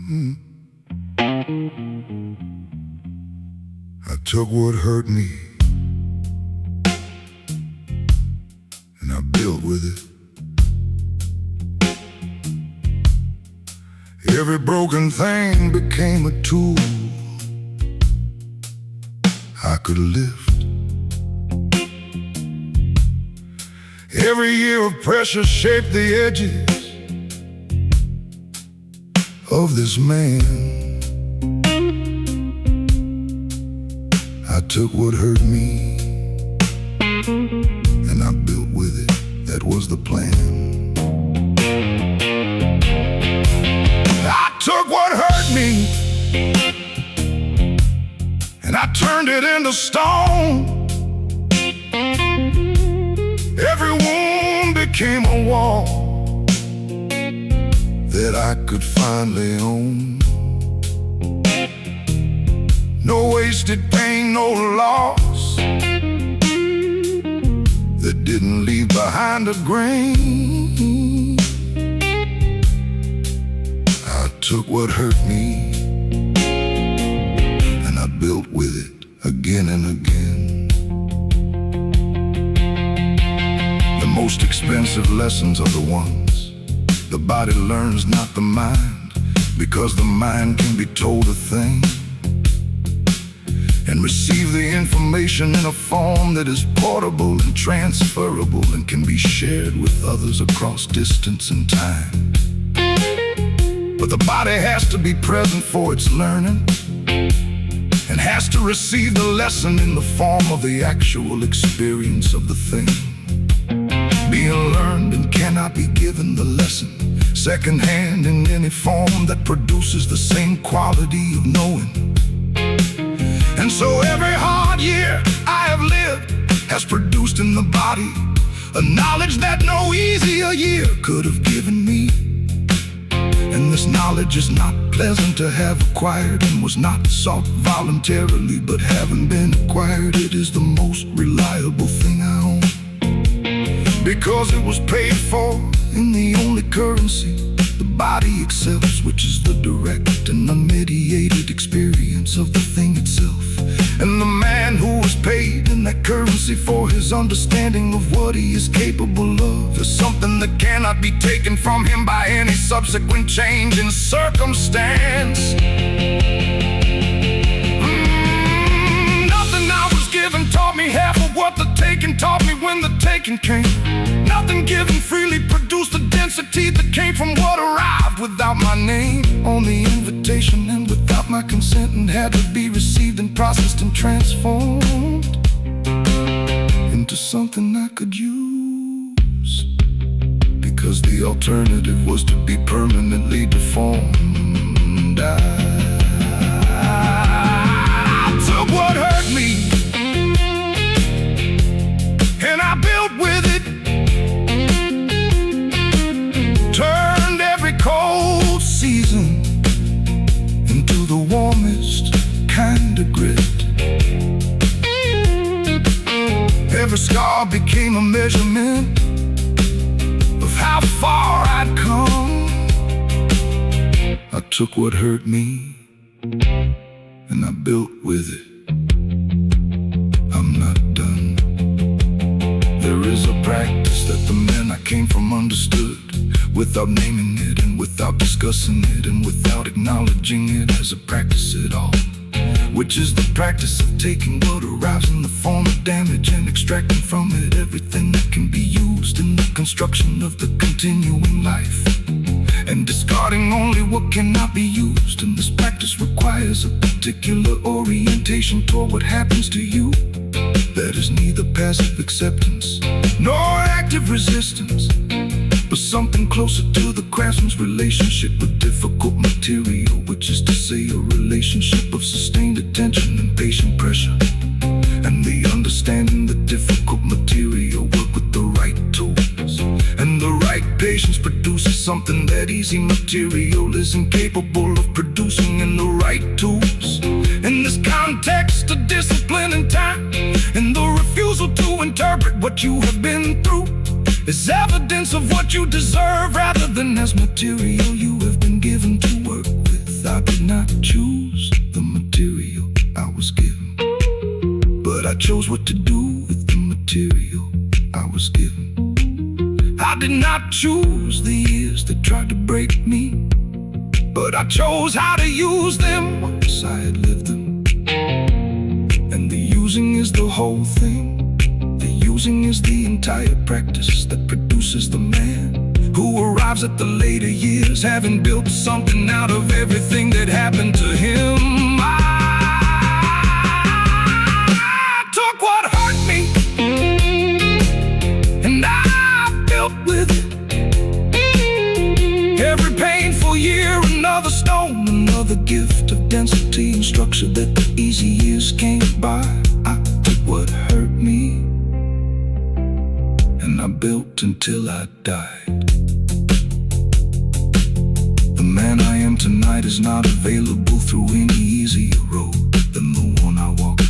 I took what hurt me and I built with it. Every broken thing became a tool I could lift. Every year of pressure shaped the edges of this man. I took what hurt me and I built with it. That was the plan. I took what hurt me and I turned it into stone. Every wound became a wall that I could finally own. No wasted pain, no loss that didn't leave behind a grain. I took what hurt me and I built with it again and again. The most expensive lessons are the ones the body learns, not the mind, because the mind can be told a thing and receive the information in a form that is portable and transferable and can be shared with others across distance and time. But the body has to be present for its learning and has to receive the lesson in the form of the actual experience of the thing being learned, and cannot be given the lesson secondhand in any form that produces the same quality of knowing. And so every hard year I have lived has produced in the body a knowledge that no easier year could have given me. And this knowledge is not pleasant to have acquired and was not sought voluntarily, but having been acquired, it is the most reliable thing I own, because it was paid for in the only currency the body accepts, which is the direct and unmediated experience of the thing itself. And the man who was paid in that currency for his understanding of what he is capable of is something that cannot be taken from him by any subsequent change in circumstance. Nothing I was given taught me half of what the taking taught me when the taking came. Nothing given freely produced the density that came from what arrived without my name on the invitation and without my consent, and had to be received and processed and transformed into something I could use, because the alternative was to be permanently deformed. I took what hurt me and I built with it, turned every cold season into the warmest kind of grit. Every scar became a measurement of how far I'd come. I took what hurt me and I built with it. I'm not done. There is a practice that the men I came from understood, without naming it and without discussing it and without acknowledging it as a practice at all, which is the practice of taking what arrives in the form of damage and extracting from it everything that can be used in the construction of the continuing life, and discarding only what cannot be used. And this practice requires a particular orientation toward what happens to you that is neither passive acceptance nor active resistance, but something closer to the craftsman's relationship with difficult material, which is to say a relationship of sustained attention and patient pressure, and the understanding that difficult material work with the right tools, and the right patience produces something that easy material is incapable of producing. In the right tools, in this context of discipline and time, and the refusal to interpret what you have been through is evidence of what you deserve, rather than as material you have been given to work with. chose what to do with the material I was given. I did not choose the years that tried to break me, but I chose how to use them once I had lived them. And the using is the whole thing. The using is the entire practice that produces the man who arrives at the later years, having built something out of everything that happened to him. I took what hurt me, and I built with it. Every painful year, another stone, another gift of density and structure that the easy years came by. I took what hurt me, and I built until I died. The man I am tonight is not available through any easier road than the one I walk,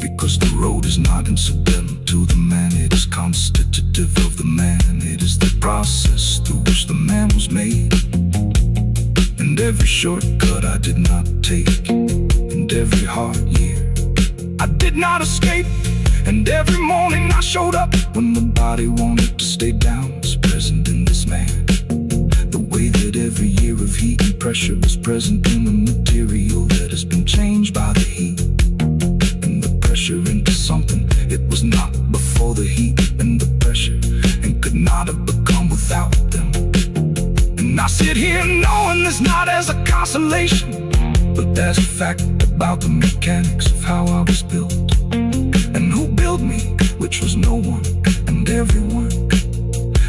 because the road is not incidental to the man, it is constitutive of the man. It is the process through which the man was made. And every shortcut I did not take, and every hard year I did not escape, and every morning I showed up when the body wanted to stay down was present in this man. The way that every year of heat and pressure is present in the material that has been changed by the heat and the pressure into something it was not before the heat and the pressure, and could not have become without them. And I sit here knowing this not as a consolation, but as a fact about the mechanics of how I was built, and who built me, which was no one and everyone,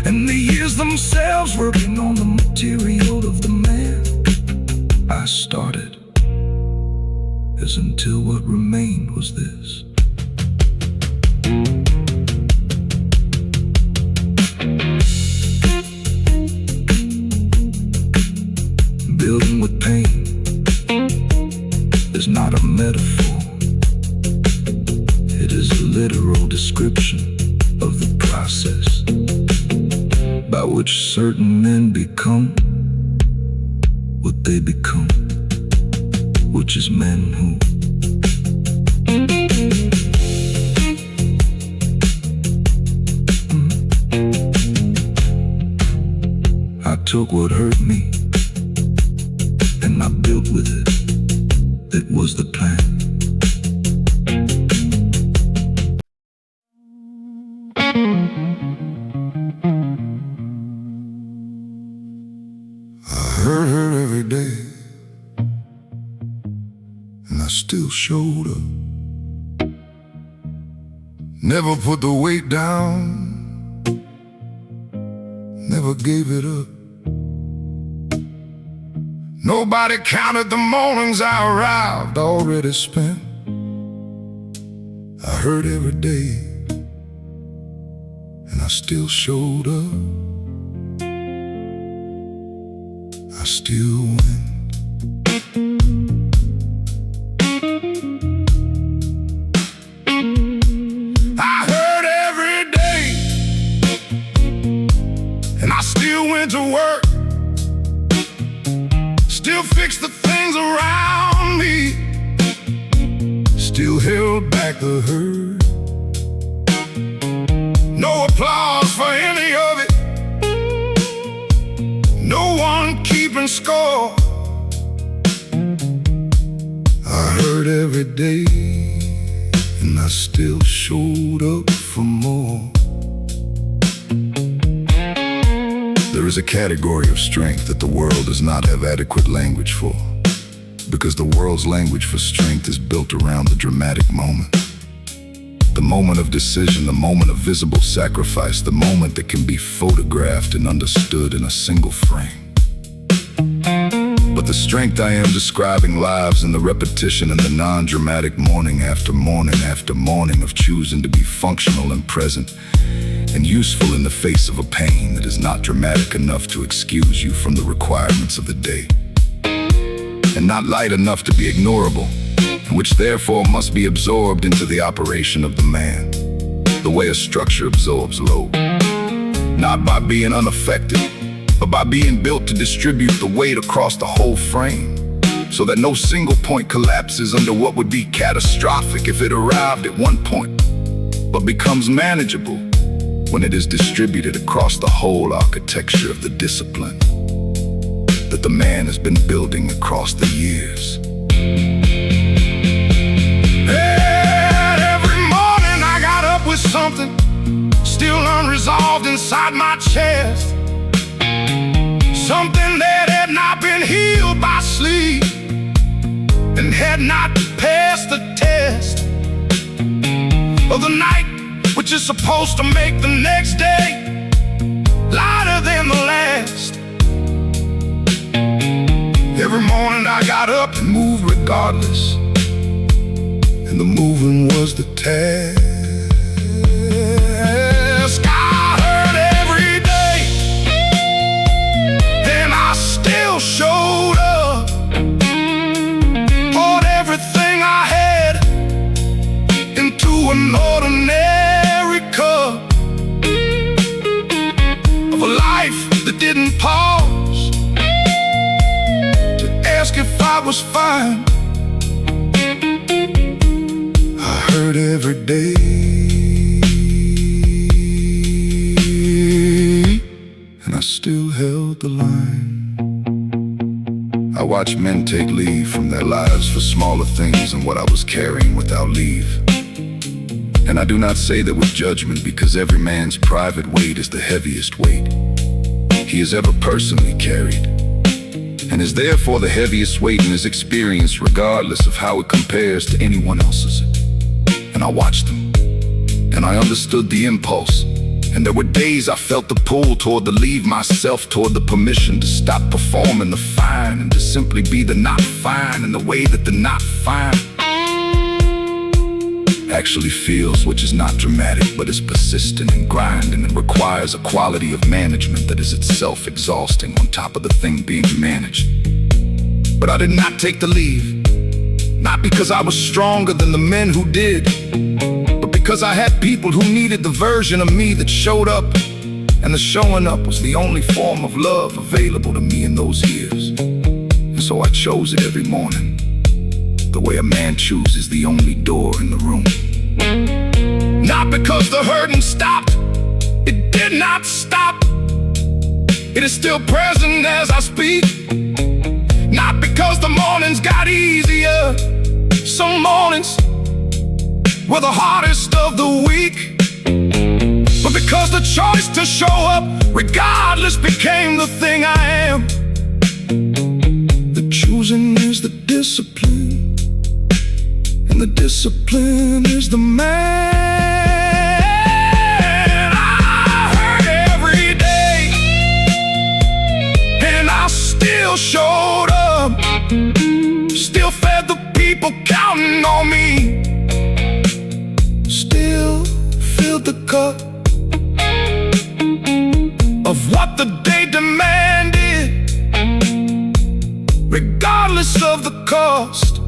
and the years themselves working on the material of the man I started, as until what remained was this. Building with pain is not a metaphor. It is a literal description of the process by which certain men become what they become, which is men who I took what hurt me, and I built with it. That was the plan. I heard her every day, and I still showed up. Never put the weight down, never gave it up. Nobody counted the mornings I arrived already spent. I heard every day, and I still showed up. I still win. I heard every day, and I still went to work. Still fixed the things around me, still held back the hurt. No applause for any of it, no one keeping score. I heard every day, and I still showed up for more. There is a category of strength that the world does not have adequate language for, because the world's language for strength is built around the dramatic moment. The moment of decision, the moment of visible sacrifice, the moment that can be photographed and understood in a single frame. But the strength I am describing lies in the repetition and the non-dramatic morning after morning after morning of choosing to be functional and present and useful in the face of a pain that is not dramatic enough to excuse you from the requirements of the day, and not light enough to be ignorable, and which therefore must be absorbed into the operation of the man, the way a structure absorbs load, not by being unaffected, but by being built to distribute the weight across the whole frame, so that no single point collapses under what would be catastrophic if it arrived at one point, but becomes manageable when it is distributed across the whole architecture of the discipline that the man has been building across the years. And every morning I got up with something still unresolved inside my chest, something that had not been healed by sleep and had not passed the test of the night, which is supposed to make the next day lighter than the last. Every morning I got up and moved regardless, and the moving was the task. I hurt every day, and I still showed up. Poured everything I had into an ordinary cup of a life that didn't pause to ask if I was fine. I hurt every day, and I still held the line. I watched men take leave from their lives for smaller things than what I was carrying without leave. And I do not say that with judgment, because every man's private weight is the heaviest weight he has ever personally carried, and is therefore the heaviest weight in his experience, regardless of how it compares to anyone else's. And I watched them, and I understood the impulse, and there were days I felt the pull toward the leave myself, toward the permission to stop performing the fine and to simply be the not fine in the way that the not fine actually feels, which is not dramatic but is persistent and grinding and requires a quality of management that is itself exhausting on top of the thing being managed. But I did not take the leave, not because I was stronger than the men who did, but because I had people who needed the version of me that showed up, and the showing up was the only form of love available to me in those years. And so I chose it every morning, the way a man chooses the only door in the room. Not because the hurting stopped, it did not stop. It is still present as I speak. Not because the mornings got easier, some mornings were the hardest of the week, but because the choice to show up regardless became the thing I am. The choosing is the discipline, and the discipline is the man. I hurt every day, and I still showed up, still fed the people counting on me, still filled the cup of what the day demanded, regardless of the cost.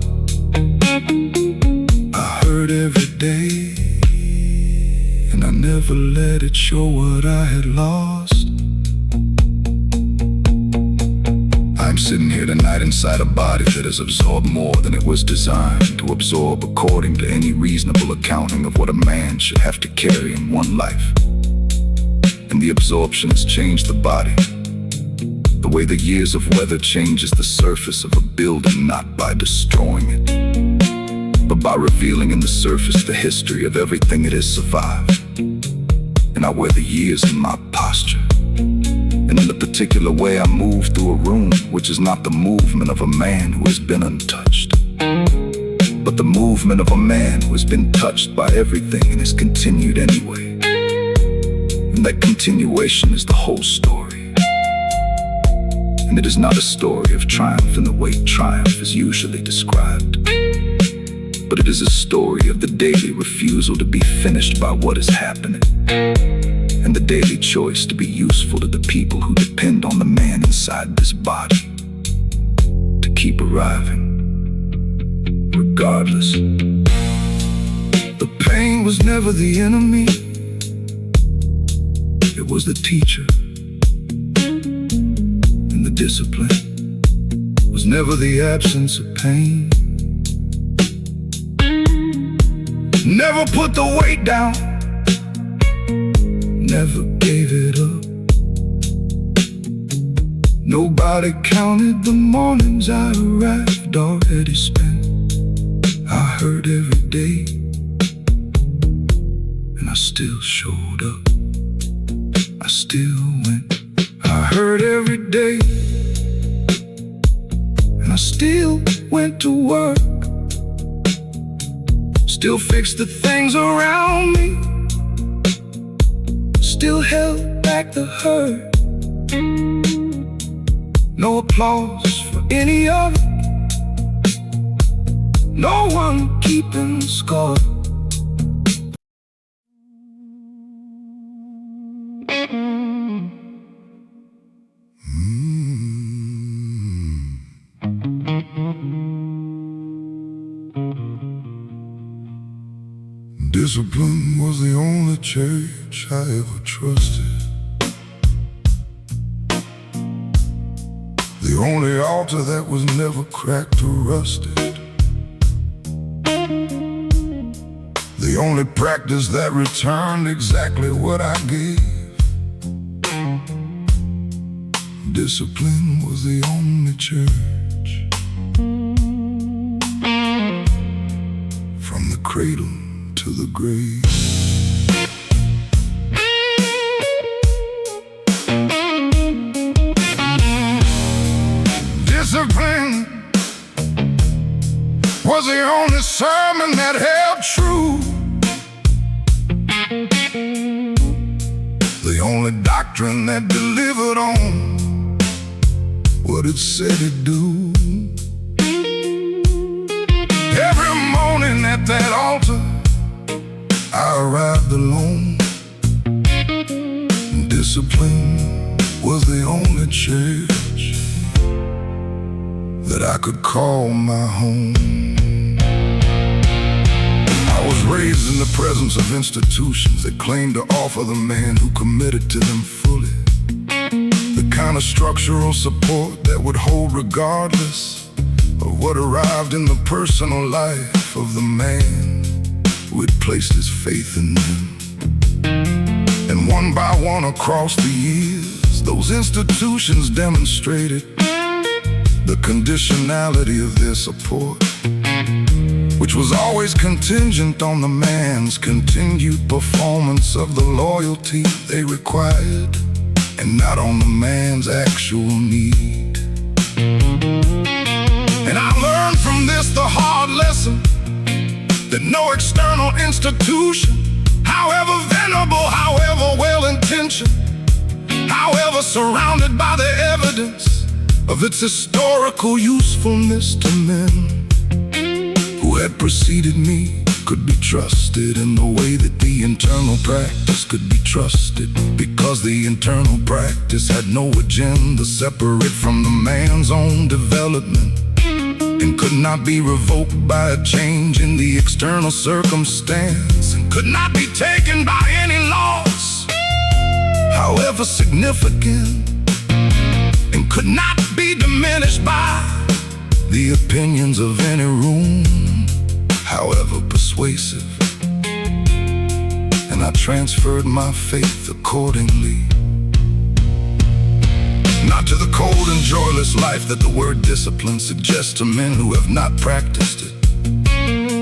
I hurt every day, and I never let it show what I had lost. I'm sitting here tonight inside a body that has absorbed more than it was designed to absorb, according to any reasonable accounting of what a man should have to carry in one life. And the absorption has changed the body, the way the years of weather changes the surface of a building, not by destroying it, but by revealing in the surface the history of everything it has survived. And I wear the years in my posture, and in the particular way I move through a room, which is not the movement of a man who has been untouched, but the movement of a man who has been touched by everything and has continued anyway. And that continuation is the whole story. And it is not a story of triumph in the way triumph is usually described, but it is a story of the daily refusal to be finished by what is happening, and the daily choice to be useful to the people who depend on the man inside this body to keep arriving, regardless. The pain was never the enemy, it was the teacher, and the discipline was never the absence of pain. Never put the weight down, never gave it up. Nobody counted the mornings I arrived already spent. I heard every day, and I still showed up. I still went. I heard every day, and I still went to work. Still fixed the things around me, still held back the hurt. No applause for any other, no one keeping score. Discipline was the only church I ever trusted. The only altar that was never cracked or rusted. The only practice that returned exactly what I gave. Discipline was the only church. From the cradle to the grave. Discipline was the only sermon that held true. The only doctrine that delivered on what it said it'd do. Every morning at that altar I arrived alone. Discipline was the only church that I could call my home. I was raised in the presence of institutions that claimed to offer the man who committed to them fully the kind of structural support that would hold regardless of what arrived in the personal life of the man who had placed his faith in them. And one by one across the years, those institutions demonstrated the conditionality of their support, which was always contingent on the man's continued performance of the loyalty they required, and not on the man's actual need. And I learned from this the hard lesson that no external institution, however venerable, however well-intentioned, however surrounded by the evidence of its historical usefulness to men who had preceded me, could be trusted in the way that the internal practice could be trusted, because the internal practice had no agenda separate from the man's own development, and could not be revoked by a change in the external circumstance, and could not be taken by any loss, however significant, and could not be diminished by the opinions of any room, however persuasive. And I transferred my faith accordingly, not to the cold and joyless life that the word discipline suggests to men who have not practiced it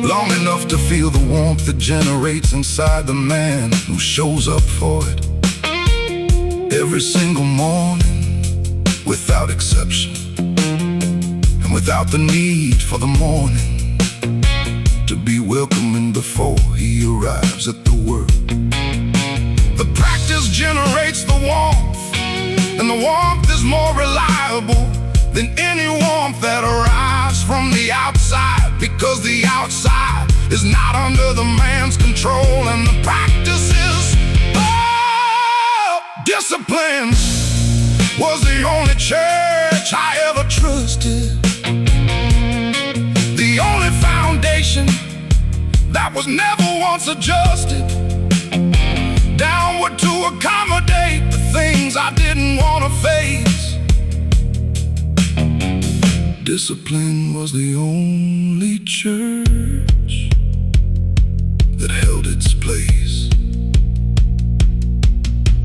long enough to feel the warmth that generates inside the man who shows up for it every single morning, without exception, and without the need for the morning to be welcoming before he arrives at the work. The practice generates the warmth, and the warmth is more reliable than any warmth that arrives from the outside, because the outside is not under the man's control, and the practice is discipline was the only church I ever trusted, the only foundation that was never once adjusted downward to accommodate the things I didn't want to face. Discipline was the only church that held its place.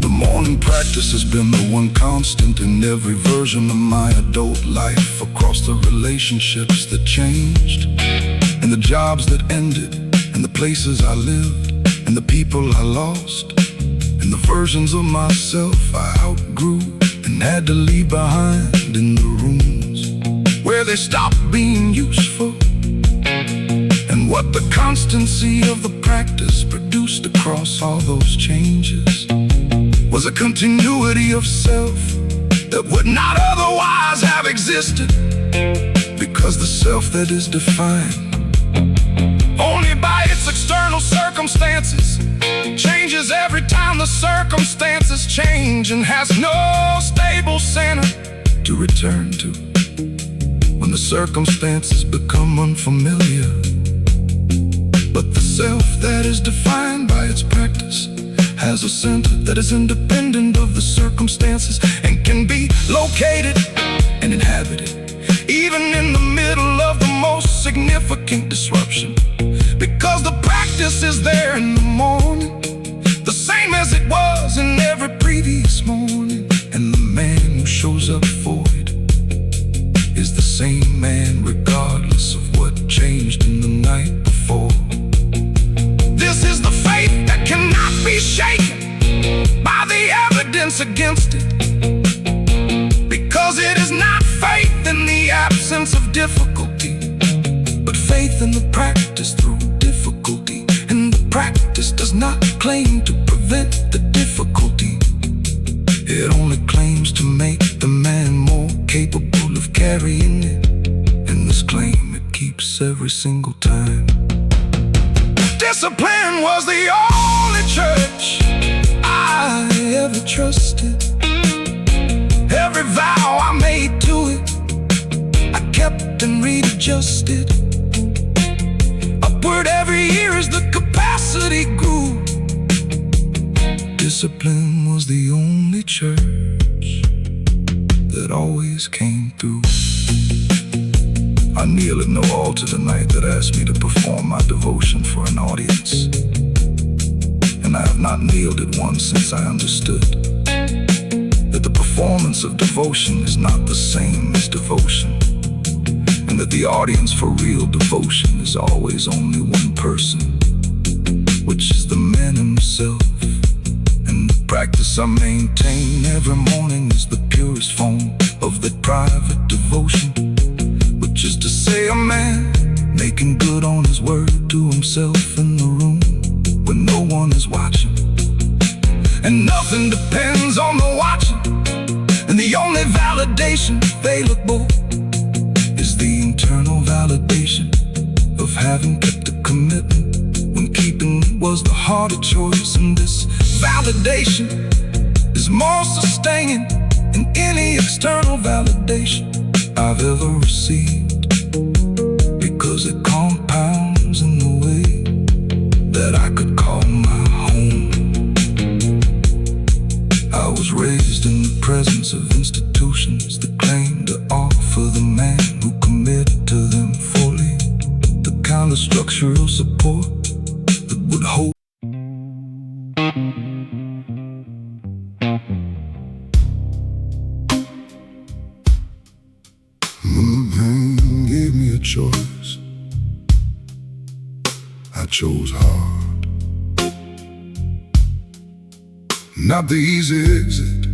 The morning practice has been the one constant in every version of my adult life, across the relationships that changed, and the jobs that ended, and the places I lived, and the people I lost, and the versions of myself I outgrew and had to leave behind in the rooms where they stopped being useful. And what the constancy of the practice produced across all those changes was a continuity of self that would not otherwise have existed, because the self that is defined only by its external circumstances changes every time the circumstances change, and has no stable center to return to when the circumstances become unfamiliar. But the self that is defined by its practice has a center that is independent of the circumstances and can be located and inhabited even in the middle of the most significant disruption, because the practice is there in the morning, the same as it was in every previous morning. And the man who shows up for it is the same man regardless of what changed in the night before. This is the faith that cannot be shaken by the evidence against it, because it is not faith in the absence of difficulty, but faith in the practice through difficulty. And the practice does not claim to prevent the difficulty, it only claims to make the man more capable of carrying it. And this claim it keeps every single time. Discipline was the only church I ever trusted. Every vow I made to it, I kept and readjusted upward every year as the capacity grew. Discipline was the only church that always came through. I kneel at no altar tonight that asked me to perform my devotion for an audience, and I have not kneeled at one since I understood that the performance of devotion is not the same as devotion, and that the audience for real devotion is always only one person, which is the man himself. And the practice I maintain every morning is the purest form of that private devotion, which is to say a man making good on his word to himself in the room when no one is watching, and nothing depends on the watching, and the only validation available is the internal validation of having kept a commitment when keeping was the harder choice. And this validation is more sustaining than any external validation I've ever received, because it compounds in the way that I could call my home. I was raised in the presence of institutions that claim to offer the man who committed to them fully the kind of structural support that would hold. Man gave me a choice. I chose hard, not the easy exit,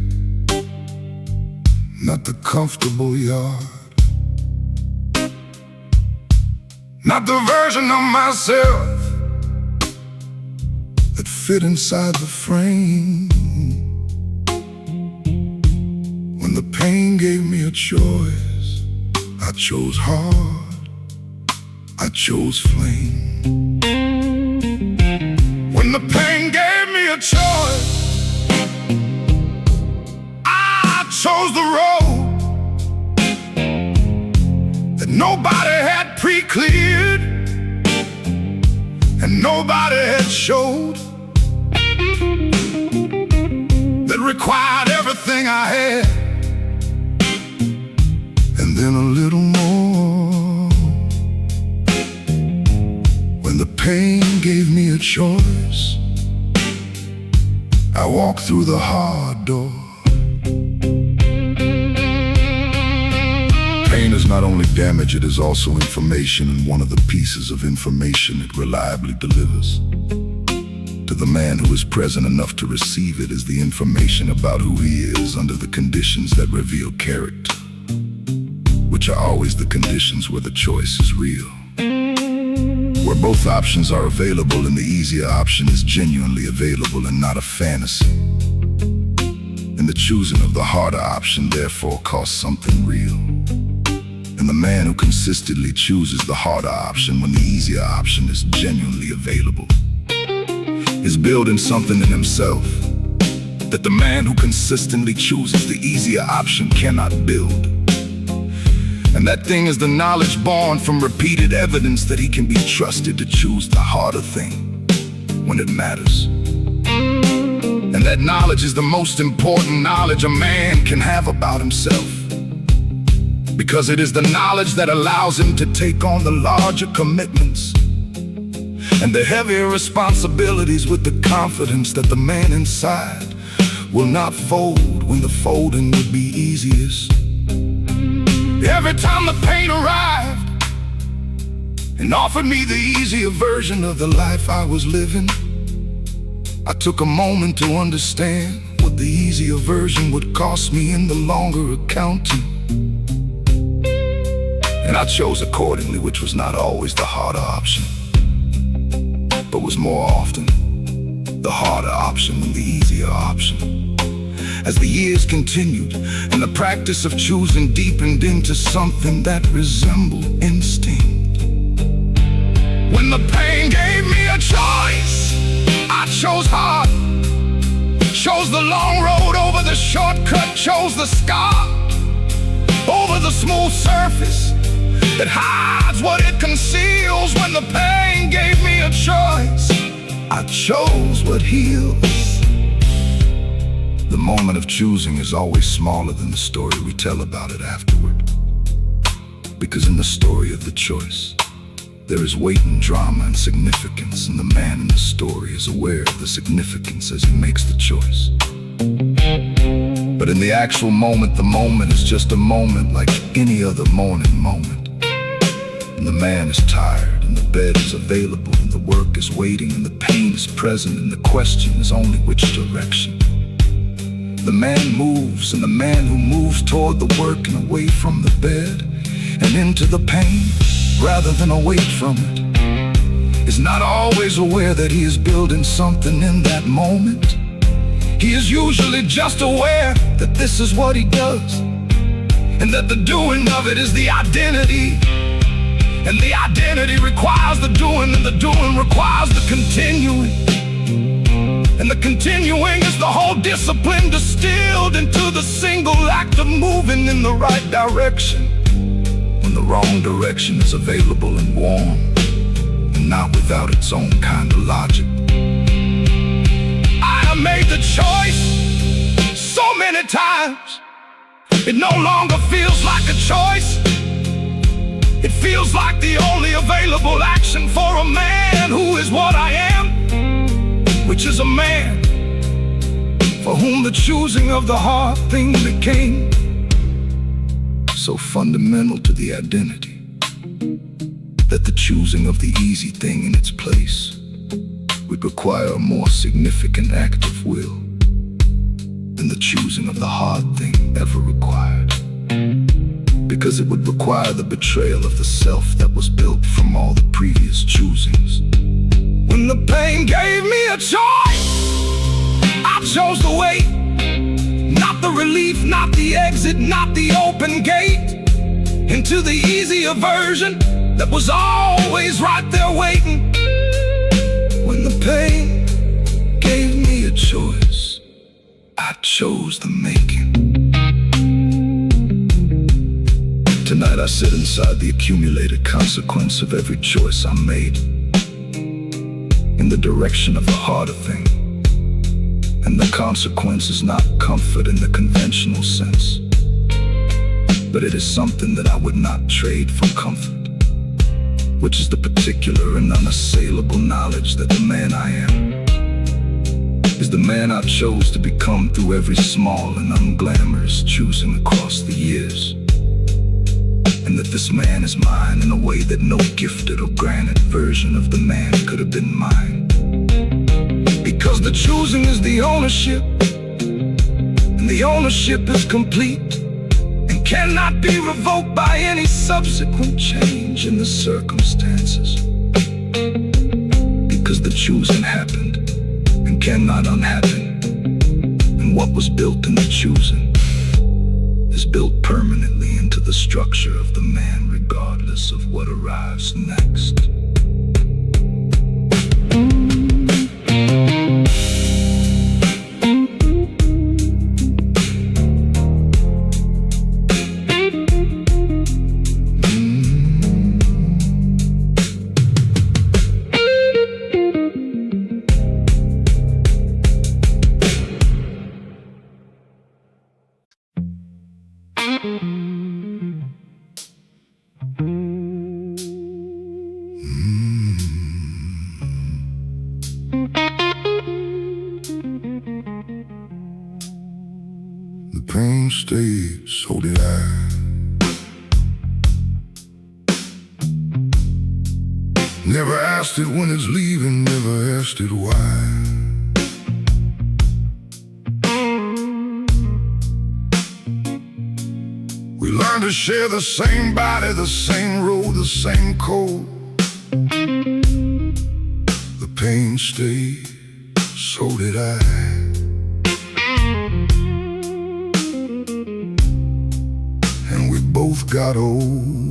not the comfortable yard, not the version of myself that fit inside the frame. When the pain gave me a choice, I chose hard, I chose flame. When the pain gave me a choice, I chose the road that nobody had pre-cleared and nobody had showed, that required everything I had and then a little more. gave me a choice, I walked through the hard door. Pain is not only damage, it is also information, and one of the pieces of information it reliably delivers to the man who is present enough to receive it is the information about who he is under the conditions that reveal character, which are always the conditions where the choice is real, where both options are available and the easier option is genuinely available and not a fantasy. And the choosing of the harder option therefore costs something real. And the man who consistently chooses the harder option when the easier option is genuinely available is building something in himself that the man who consistently chooses the easier option cannot build. And that thing is the knowledge born from repeated evidence that he can be trusted to choose the harder thing when it matters. And that knowledge is the most important knowledge a man can have about himself, because it is the knowledge that allows him to take on the larger commitments and the heavier responsibilities with the confidence that the man inside will not fold when the folding would be easiest. Every time the pain arrived and offered me the easier version of the life I was living, I took a moment to understand what the easier version would cost me in the longer accounting. And I chose accordingly, which was not always the harder option, but was more often the harder option than the easier option. As the years continued and the practice of choosing deepened into something that resembled instinct, when the pain gave me a choice, I chose hard, chose the long road over the shortcut, chose the scar over the smooth surface that hides what it conceals. When the pain gave me a choice, I chose what heals. The moment of choosing is always smaller than the story we tell about it afterward, because in the story of the choice, there is weight and drama and significance, and the man in the story is aware of the significance as he makes the choice. But in the actual moment, the moment is just a moment like any other morning moment. And the man is tired, and the bed is available, and the work is waiting, and the pain is present, and the question is only which direction. The man moves, and the man who moves toward the work and away from the bed and into the pain rather than away from it is not always aware that he is building something in that moment. He is usually just aware that this is what he does, and that the doing of it is the identity. And the identity requires the doing, and the doing requires the continuing. And the continuing is the whole discipline distilled into the single act of moving in the right direction when the wrong direction is available and warm, and not without its own kind of logic. I have made the choice so many times, it no longer feels like a choice. It feels like the only available action for a man who is what I am, which is a man for whom the choosing of the hard thing became so fundamental to the identity that the choosing of the easy thing in its place would require a more significant act of will than the choosing of the hard thing ever required, because it would require the betrayal of the self that was built from all the previous choosings. When the pain gave me a choice, I chose the wait, not the relief, not the exit, not the open gate into the easier version that was always right there waiting. When the pain gave me a choice, I chose the making. Tonight I sit inside the accumulated consequence of every choice I made in the direction of the harder thing. And the consequence is not comfort in the conventional sense, but it is something that I would not trade for comfort. which is the particular and unassailable knowledge that the man I am is the man I chose to become through every small and unglamorous choosing across the years. And that this man is mine in a way that no gifted or granted version of the man could have been mine. Because the choosing is the ownership, and the ownership is complete and cannot be revoked by any subsequent change in the circumstances. Because the choosing happened and cannot unhappen, and what was built in the choosing is built permanently into the structure of the man, regardless of what arrives next. The pain stayed, so did I. Never asked it when it's leaving, never asked it why. We learned to share the same body, the same road, the same code. The pain stayed, so did I. And we both got old.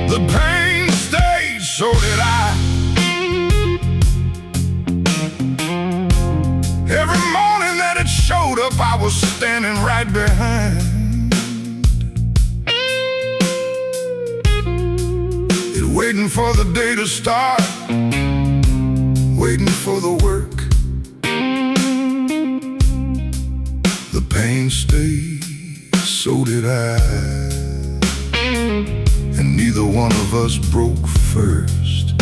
The pain stayed, so did I. Every morning that it showed up, I was standing right behind it, waiting for the day to start, waiting for the work. The pain stayed, so did I. And neither one of us broke first.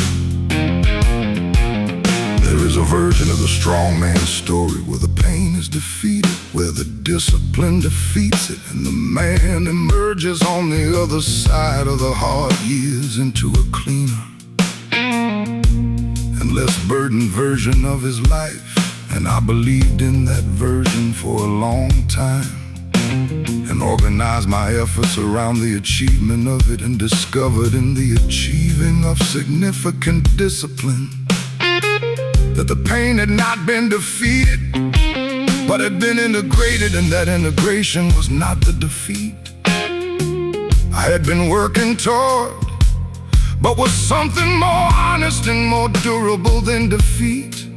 There is a version of the strong man's story where the pain is defeated, where the discipline defeats it, and the man emerges on the other side of the hard years into a cleaner and less burdened version of his life. And I believed in that version for a long time, and organized my efforts around the achievement of it, and discovered in the achieving of significant discipline that the pain had not been defeated, but had been integrated, and that integration was not the defeat I had been working toward, but was something more honest and more durable than defeat.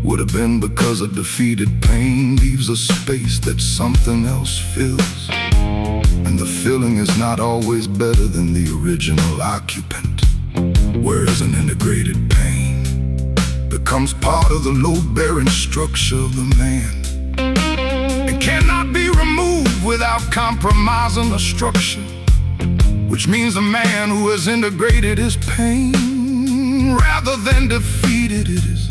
Would have been because a defeated pain leaves a space that something else fills, and the filling is not always better than the original occupant. Whereas an integrated pain becomes part of the load-bearing structure of the man, and cannot be removed without compromising the structure, which means a man who has integrated his pain rather than defeated it is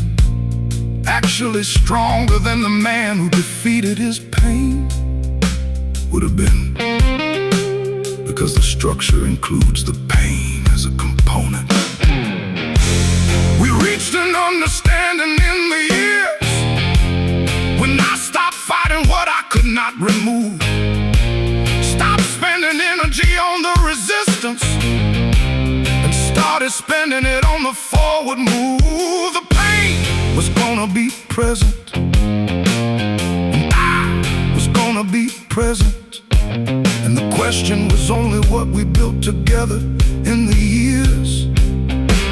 actually stronger than the man who defeated his pain. Would have been because the structure includes the pain as a component. We reached an understanding in the years when I stopped fighting what I could not remove, stopped spending energy on the resistance, and started spending it on the forward move. The pain was gonna be present, and I was gonna be present, and the question was only what we built together in the years.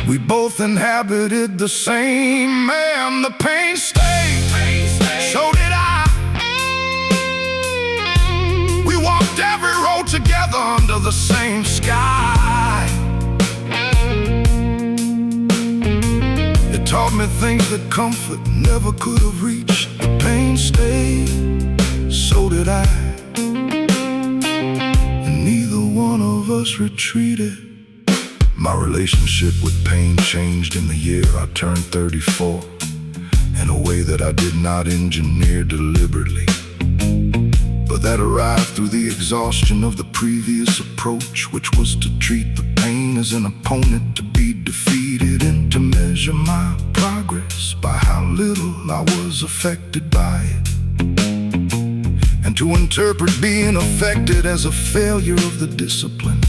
We both inhabited the same man. The pain stayed, so did I. We walked every road together under the same sky. It taught me things that comfort never could have reached. The pain stayed, so did I. And neither one once retreated. My relationship with pain changed in the year I turned 34, in a way that I did not engineer deliberately, but that arrived through the exhaustion of the previous approach, which was to treat the pain as an opponent to be defeated, and to measure my progress by how little I was affected by it, and to interpret being affected as a failure of the discipline,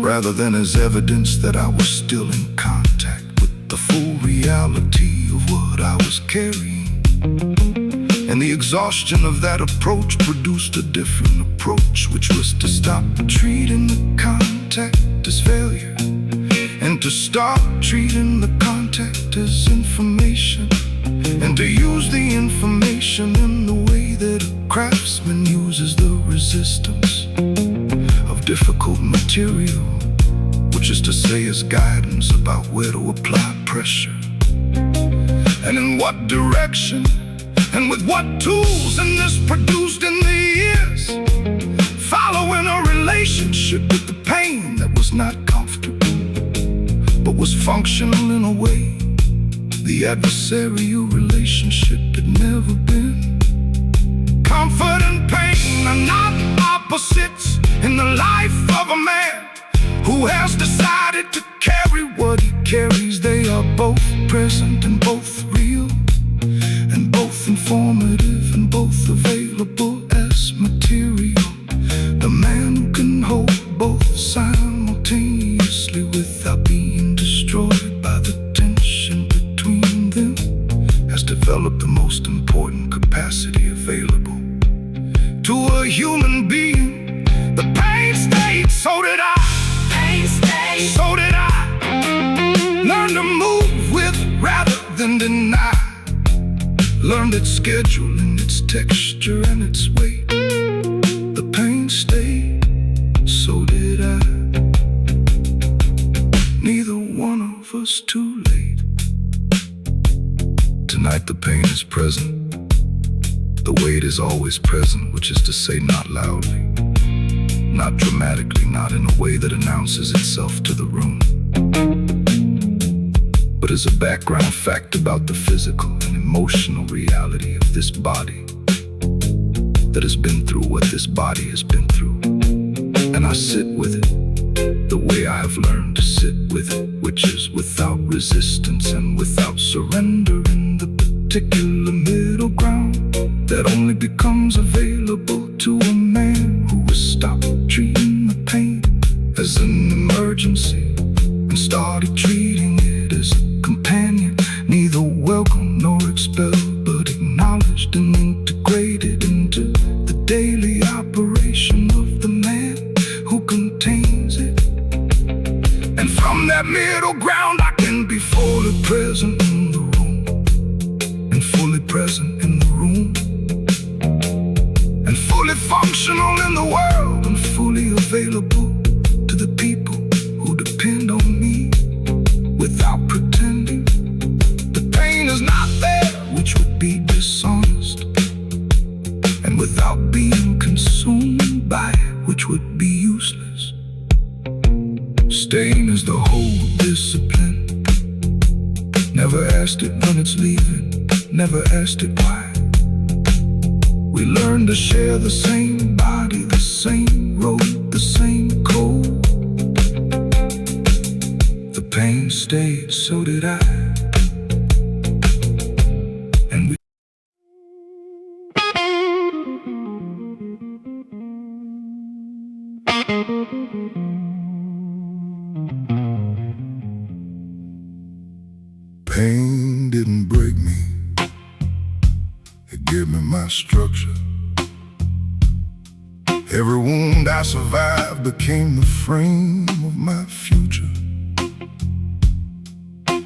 rather than as evidence that I was still in contact with the full reality of what I was carrying. And the exhaustion of that approach produced a different approach, which was to stop treating the contact as failure, and to start treating the contact as information, and to use the information in the way that a craftsman uses the resistance of difficult material, which is to say as guidance about where to apply pressure, and in what direction, and with what tools. And this produced in the years following a relationship with the pain that was not comfortable, but was functional in a way the adversarial relationship had never been. Comfort and pain are not opposites in the life of a man who has decided to carry what he carries. They are both present and both real, and both informative and both available as material. The man who can hold both simultaneously without being destroyed by the tension between them has developed the most important capacity available to a human being. The pain stayed, so did I. Pain stayed, so did I. Learn to move with rather than deny. Learned its schedule and its texture and its weight. The pain stayed, so did I. Neither one of us too late. Tonight the pain is present. The weight is always present, which is to say not loudly, not dramatically, not in a way that announces itself to the room, but as a background fact about the physical and emotional reality of this body that has been through what this body has been through. And I sit with it the way I have learned to sit with it, which is without resistance and without surrender, in the particular middle ground that only becomes available to a man who has stopped treating the pain as an emergency and started treating it as a companion, neither welcome nor expelled, but acknowledged and integrated into the daily operation of the man who contains it. And from that middle ground I can be fully present in the room, and fully present in the room, and fully functional in the world, and fully available to the people who depend on me without pretending. The pain is not there, which would be dishonest, and without being consumed by it, which would be useless. Staying is the whole discipline. Never asked it when it's leaving, never asked it why. We learn to share the same body, the same road, the same code. The pain stayed, so did I. And we pain didn't break me, it gave me my structure. Every wound I survived became the frame of my future.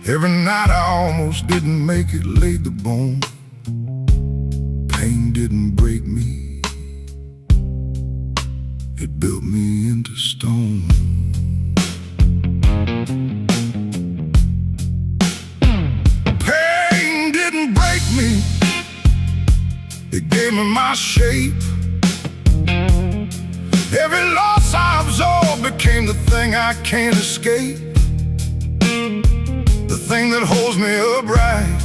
Every night I almost didn't make it laid the bone. Pain didn't break me, it built me into stone. Pain didn't break me, it gave me my shape. Every loss I absorbed pain, the thing I can't escape, the thing that holds me upright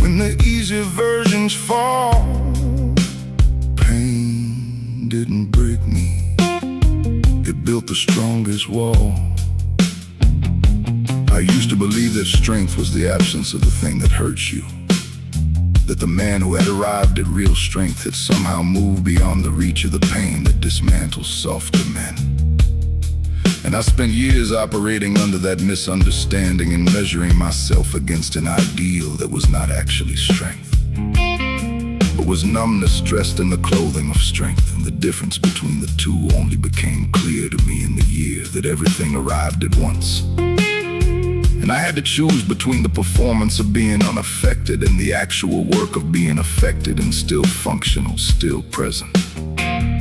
when the easy versions fall. Pain didn't break me, it built the strongest wall. I used to believe that strength was the absence of the thing that hurts you, that the man who had arrived at real strength had somehow moved beyond the reach of the pain that dismantles softer men. And I spent years operating under that misunderstanding and measuring myself against an ideal that was not actually strength, but was numbness dressed in the clothing of strength. And the difference between the two only became clear to me in the year that everything arrived at once. And I had to choose between the performance of being unaffected and the actual work of being affected and still functional, still present,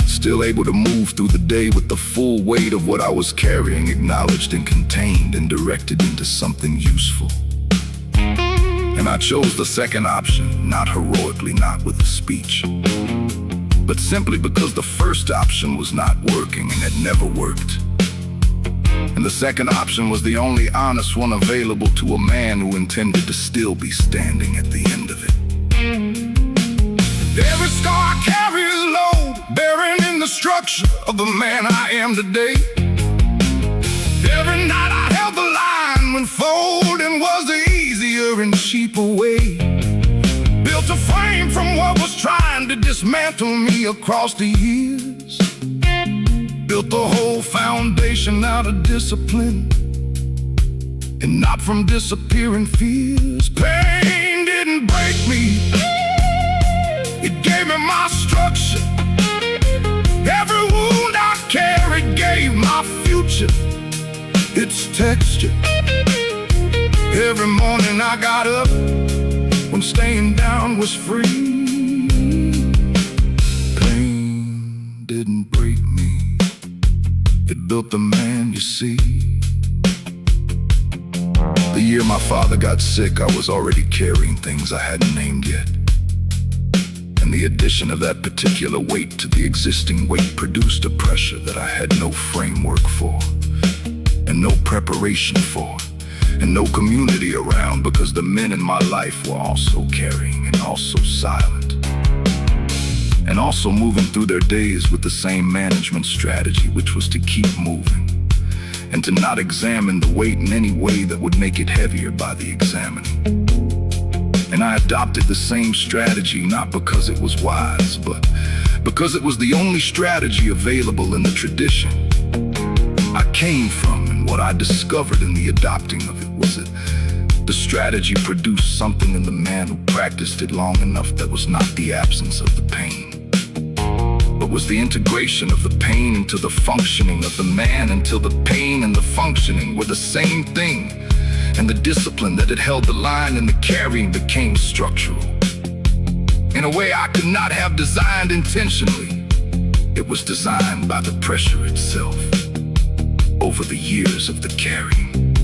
still able to move through the day with the full weight of what I was carrying acknowledged and contained and directed into something useful. And I chose the second option, not heroically, not with a speech, but simply because the first option was not working and had never worked. And the second option was the only honest one available to a man who intended to still be standing at the end of it. Every scar I carry is low, bearing in the structure of the man I am today. Every night I held the line when folding was the easier and cheaper way. Built a frame from what was trying to dismantle me across the years. Built the whole foundation out of discipline and not from disappearing fears. Pain didn't break me, it gave me my structure. Every wound I carried gave my future its texture. Every morning I got up when staying down was free. Pain didn't break me, it built the man you see. The year my father got sick, I was already carrying things I hadn't named yet. And the addition of that particular weight to the existing weight produced a pressure that I had no framework for, and no preparation for, and no community around, because the men in my life were also carrying and also silent, and also moving through their days with the same management strategy, which was to keep moving and to not examine the weight in any way that would make it heavier by the examining. And I adopted the same strategy not because it was wise, but because it was the only strategy available in the tradition I came from. And what I discovered in the adopting of it was that the strategy produced something in the man who practiced it long enough that was not the absence of the pain, but was the integration of the pain into the functioning of the man, until the pain and the functioning were the same thing, and the discipline that had held the line and the carrying became structural. In a way I could not have designed intentionally. It was designed by the pressure itself over the years of the carrying.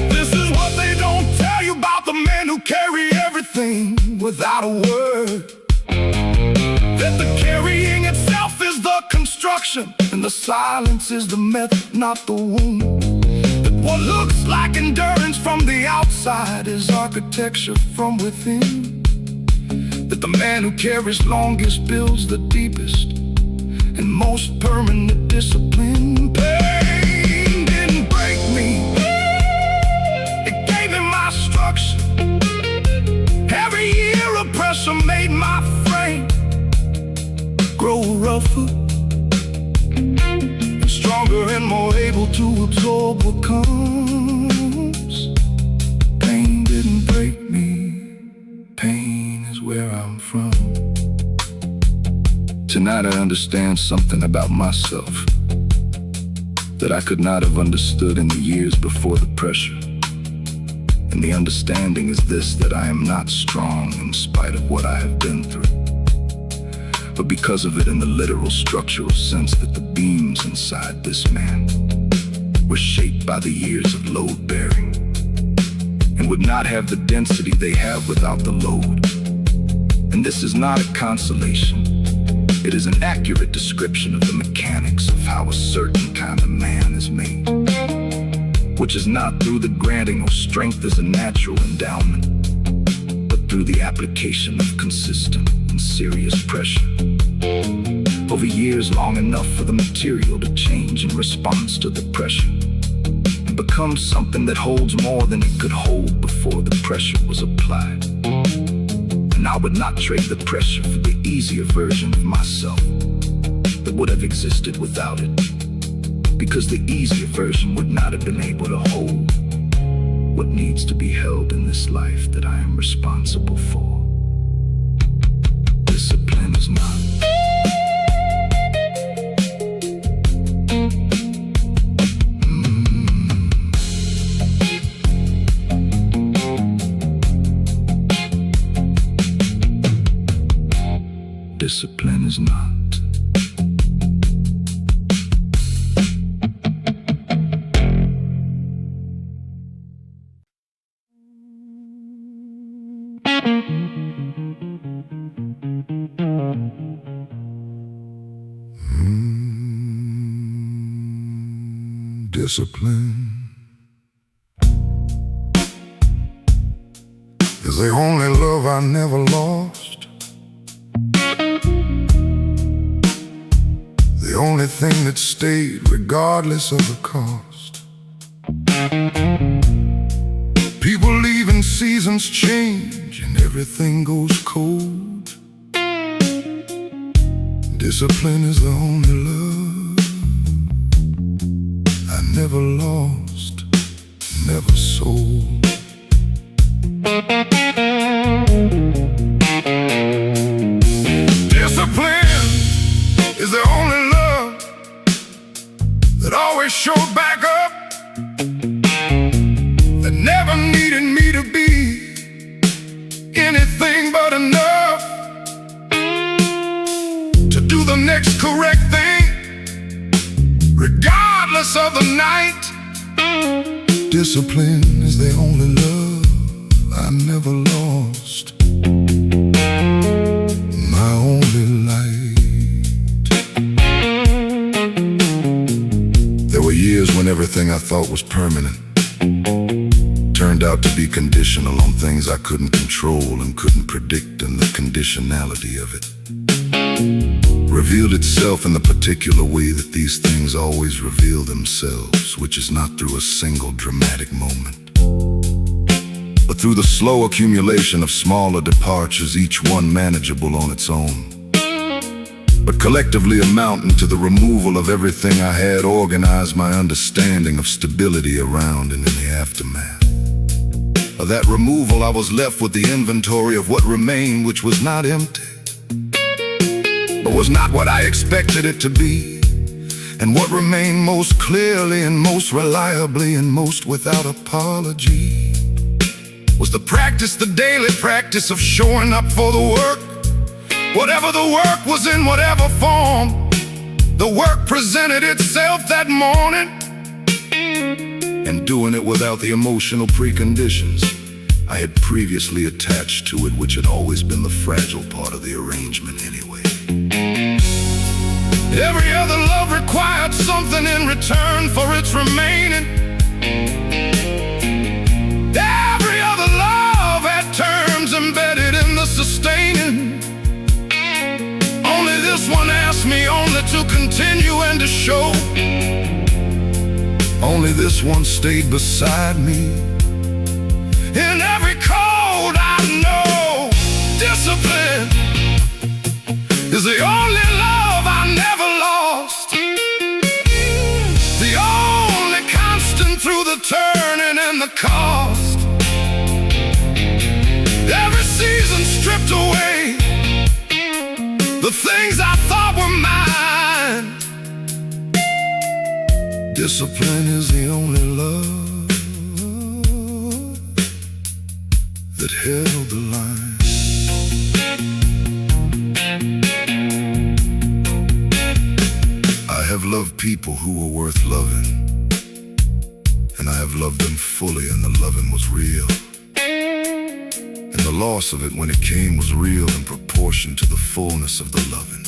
This is what they don't tell you about the men who carry everything without a word. That the carrying itself is the construction, and the silence is the method, not the wound. That what looks like endurance from the outside is architecture from within. That the man who carries longest builds the deepest and most permanent discipline. Pain didn't break me, it gave me my structure. Every year of pressure made my frame grow rougher and stronger and more able to absorb what comes. Pain didn't break me, pain is where I'm from. Tonight I understand something about myself that I could not have understood in the years before the pressure. And the understanding is this, that I am not strong in spite of what I have been through, but because of it in the literal structural sense, that the beams inside this man were shaped by the years of load bearing and would not have the density they have without the load. And this is not a consolation, it It is an accurate description of the mechanics of how a certain kind of man is made, which is not through the granting of strength as a natural endowment, but through the application of consistent and serious pressure over years long enough for the material to change in response to the pressure and become something that holds more than it could hold before the pressure was applied. And I would not trade the pressure for the easier version of myself that would have existed without it, because the easier version would not have been able to hold what needs to be held in this life that I am responsible for. Discipline is not. Discipline is not. Discipline is the only love I never lost, the only thing that stayed regardless of the cost. People leave and seasons change and everything goes cold. Discipline is the only love I never lost, never sold. Discipline is the only love that always showed back up, that never needed me to be anything but enough to do the next correct thing, regardless of the night. Discipline is the only love I never lost, my only light. There were years when everything I thought was permanent turned out to be conditional on things I couldn't control and couldn't predict, and the conditionality of it revealed itself in the particular way that these things always reveal themselves, which is not through a single dramatic moment, but through the slow accumulation of smaller departures, each one manageable on its own, but collectively amounting to the removal of everything I had organized my understanding of stability around. And in the aftermath of that removal, I was left with the inventory of what remained, which was not empty, but was not what I expected it to be. And what remained most clearly and most reliably and most without apology was the practice, the daily practice of showing up for the work. Whatever the work was, in whatever form the work presented itself that morning, and doing it without the emotional preconditions I had previously attached to it, which had always been the fragile part of the arrangement anyway. Every other love required something in return for its remaining. Every other love had terms embedded in the sustaining. Only this one asked me only to continue and to show. Only this one stayed beside me in every cold I know. Discipline is the only love I never lost, the only constant through the turning and the cost. Every season stripped away the things I thought were mine. Discipline is the only love that held the line. I have loved people who were worth loving, and I have loved them fully, and the loving was real. And the loss of it when it came was real in proportion to the fullness of the loving.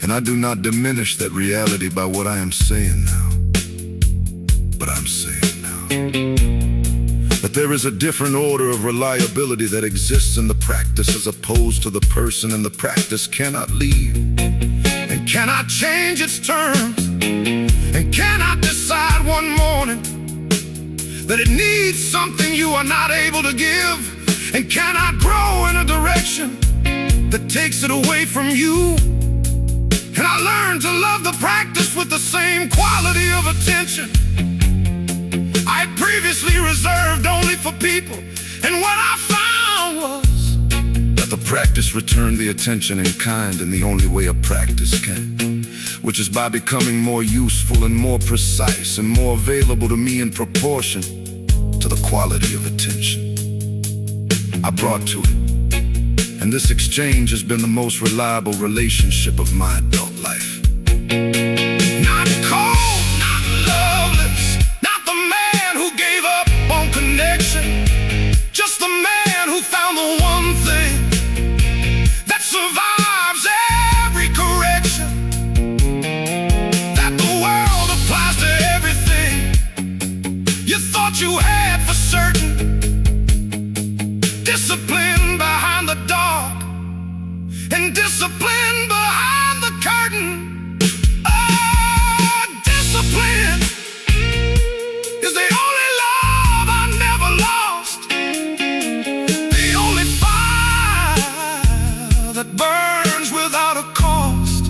And I do not diminish that reality by what I am saying now. But I'm saying now that there is a different order of reliability that exists in the practice as opposed to the person, and the practice cannot leave and cannot change its terms and cannot decide one morning that it needs something you are not able to give, and cannot grow in a direction that takes it away from you. And I learned to love the practice with the same quality of attention I had previously reserved only for people. And what I found was that the practice returned the attention in kind in the only way a practice can, which is by becoming more useful and more precise and more available to me in proportion to the quality of attention I brought to it. And this exchange has been the most reliable relationship of my adult life. Not cold, not loveless, not the man who gave up on connection, just the man who found the one thing that survives every correction, that the world applies to everything you thought you had for certain. Discipline behind the dark and discipline behind the curtain. Oh, discipline is the only love I never lost, the only fire that burns without a cost,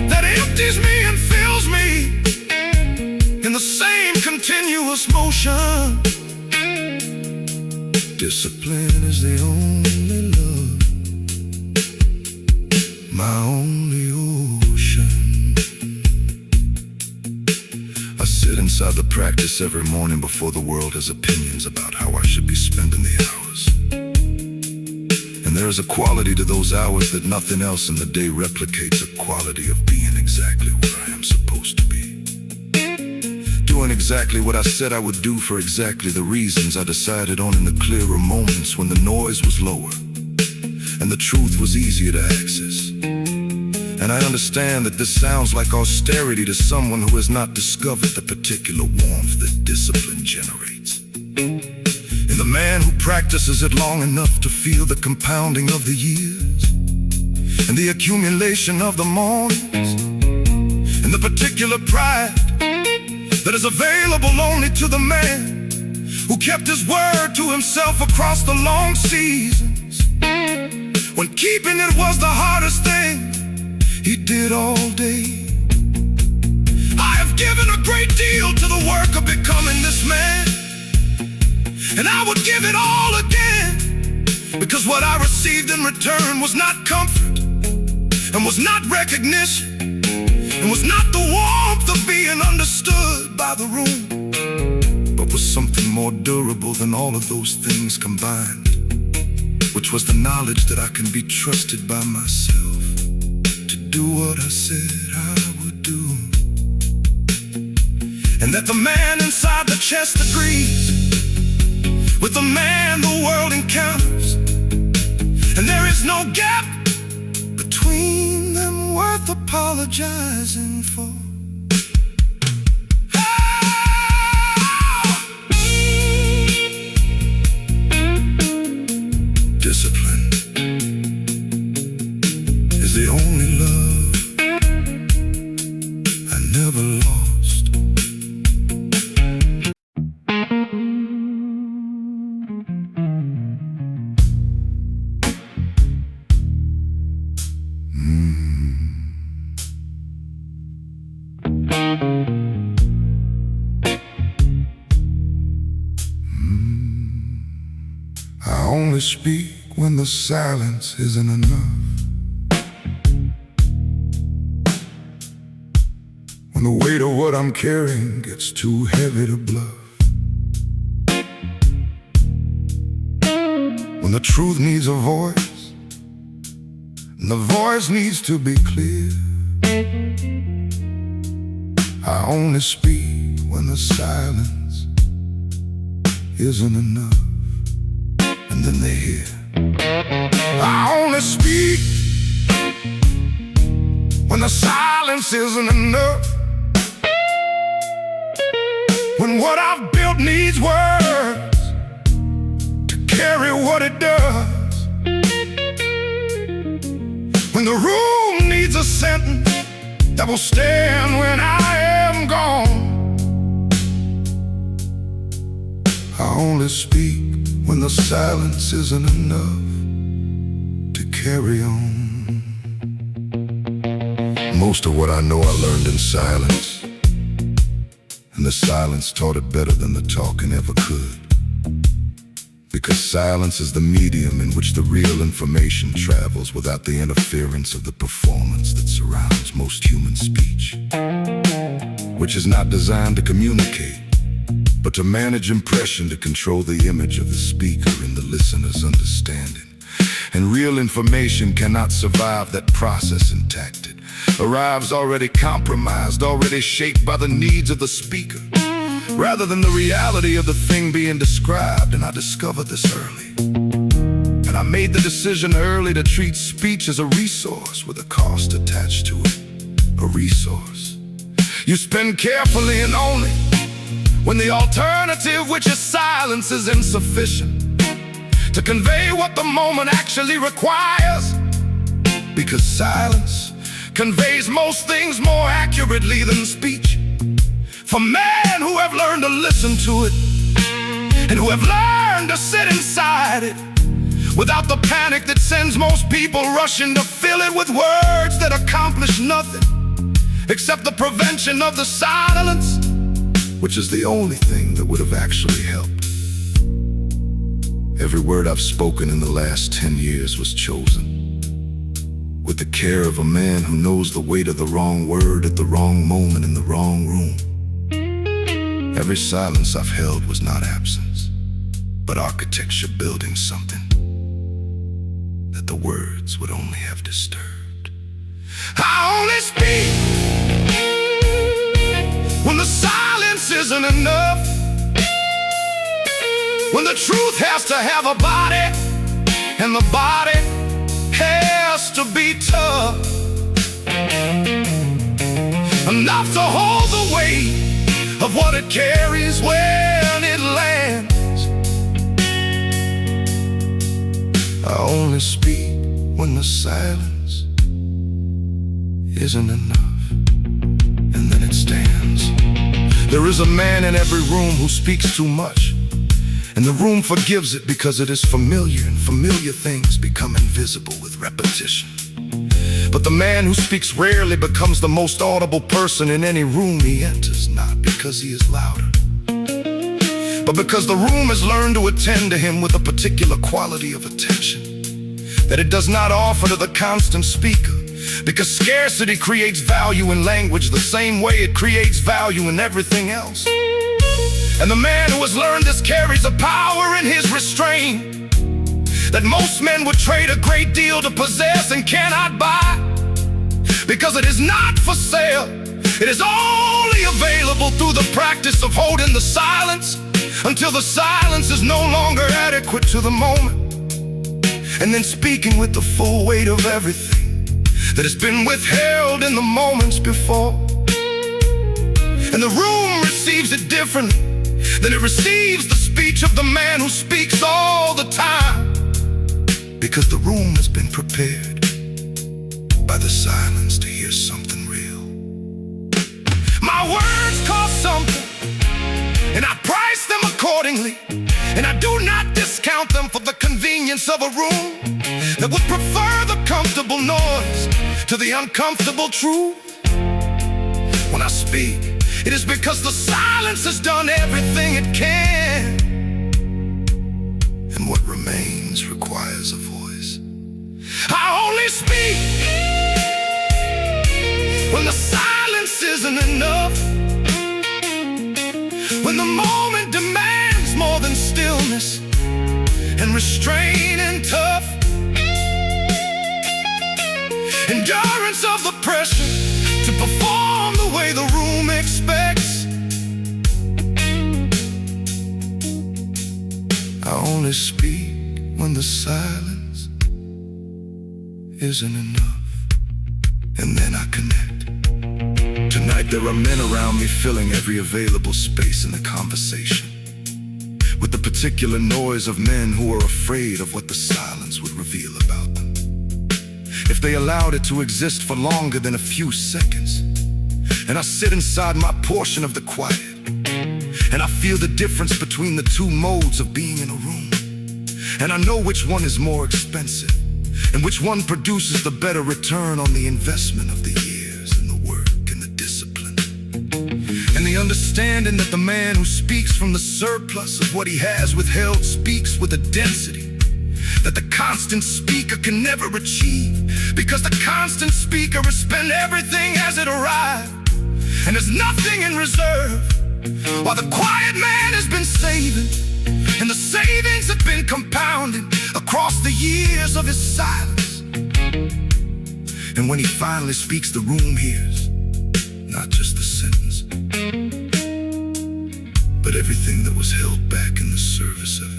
that empties me and fills me in the same continuous motion. Discipline is the only love, my only ocean. I sit inside the practice every morning before the world has opinions about how I should be spending the hours. And there is a quality to those hours that nothing else in the day replicates, a quality of being exactly where I am supposed to be. Doing exactly what I said I would do for exactly the reasons I decided on in the clearer moments when the noise was lower and the truth was easier to access. And I understand that this sounds like austerity to someone who has not discovered the particular warmth that discipline generates. In the man who practices it long enough to feel the compounding of the years and the accumulation of the mornings, and the particular pride that is available only to the man who kept his word to himself across the long seasons, when keeping it was the hardest thing he did all day. I have given a great deal to the work of becoming this man, and I would give it all again, because what I received in return was not comfort, and was not recognition, and was not the warmth of being understood by the room, but was something more durable than all of those things combined, which was the knowledge that I can be trusted by myself to do what I said I would do, and that the man inside the chest agrees with the man the world encounters, and there is no gap between them worth apologizing for. Discipline is the only love I never lost. I only speak when the silence isn't enough, when the weight of what I'm carrying gets too heavy to bluff, when the truth needs a voice and the voice needs to be clear. I only speak when the silence isn't enough, and then they hear. I only speak silence isn't enough, when what I've built needs words to carry what it does, when the room needs a sentence that will stand when I am gone, I only speak when the silence isn't enough to carry on. Most of what I know I learned in silence, and the silence taught it better than the talking ever could. Because silence is the medium in which the real information travels without the interference of the performance that surrounds most human speech, which is not designed to communicate, but to manage impression, to control the image of the speaker in the listener's understanding. And real information cannot survive that process intact. It arrives already compromised, already shaped by the needs of the speaker, rather than the reality of the thing being described. And I discovered this early, and I made the decision early to treat speech as a resource with a cost attached to it. A resource you spend carefully and only when the alternative, which is silence, is insufficient to convey what the moment actually requires. Because silence conveys most things more accurately than speech. For men who have learned to listen to it, and who have learned to sit inside it, without the panic that sends most people rushing to fill it with words that accomplish nothing except the prevention of the silence, which is the only thing that would have actually helped. Every word I've spoken in the last 10 years was chosen with the care of a man who knows the weight of the wrong word at the wrong moment in the wrong room. Every silence I've held was not absence, but architecture building something that the words would only have disturbed. I only speak when the silence isn't enough, when the truth has to have a body, and the body has to be tough, enough to hold the weight of what it carries when it lands. I only speak when the silence isn't enough, and then it stands. There is a man in every room who speaks too much, and the room forgives it because it is familiar, and familiar things become invisible with repetition. But the man who speaks rarely becomes the most audible person in any room he enters, not because he is louder, but because the room has learned to attend to him with a particular quality of attention that it does not offer to the constant speaker. Because scarcity creates value in language the same way it creates value in everything else. And the man who has learned this carries a power in his restraint that most men would trade a great deal to possess and cannot buy. Because it is not for sale, it is only available through the practice of holding the silence until the silence is no longer adequate to the moment, and then speaking with the full weight of everything that has been withheld in the moments before. And the room receives it differently than it receives the speech of the man who speaks all the time, because the room has been prepared by the silence to hear something real. My words cost something, and I price them accordingly, and I do not discount them for the convenience of a room that would prefer the comfortable noise to the uncomfortable truth. When I speak, it is because the silence has done everything it can, and what remains requires a voice. I only speak when the silence isn't enough, when the moment demands more than stillness and restraint and tough endurance of the pressure to perform the way the room expects. I only speak when the silence isn't enough, and then I connect Tonight there are men around me filling every available space in the conversation, with the particular noise of men who are afraid of what the silence would reveal about them. If they allowed it to exist for longer than a few seconds, and I sit inside my portion of the quiet, and I feel the difference between the two modes of being in a room, and I know which one is more expensive, and which one produces the better return on the investment of the years and the work and the discipline. And the understanding that the man who speaks from the surplus of what he has withheld speaks with a density that the constant speaker can never achieve, because the constant speaker has spent everything as it arrived, and there's nothing in reserve, while the quiet man has been saving, and the savings have been compounding across the years of his silence. And when he finally speaks, the room hears not just the sentence, but everything that was held back in the service of it.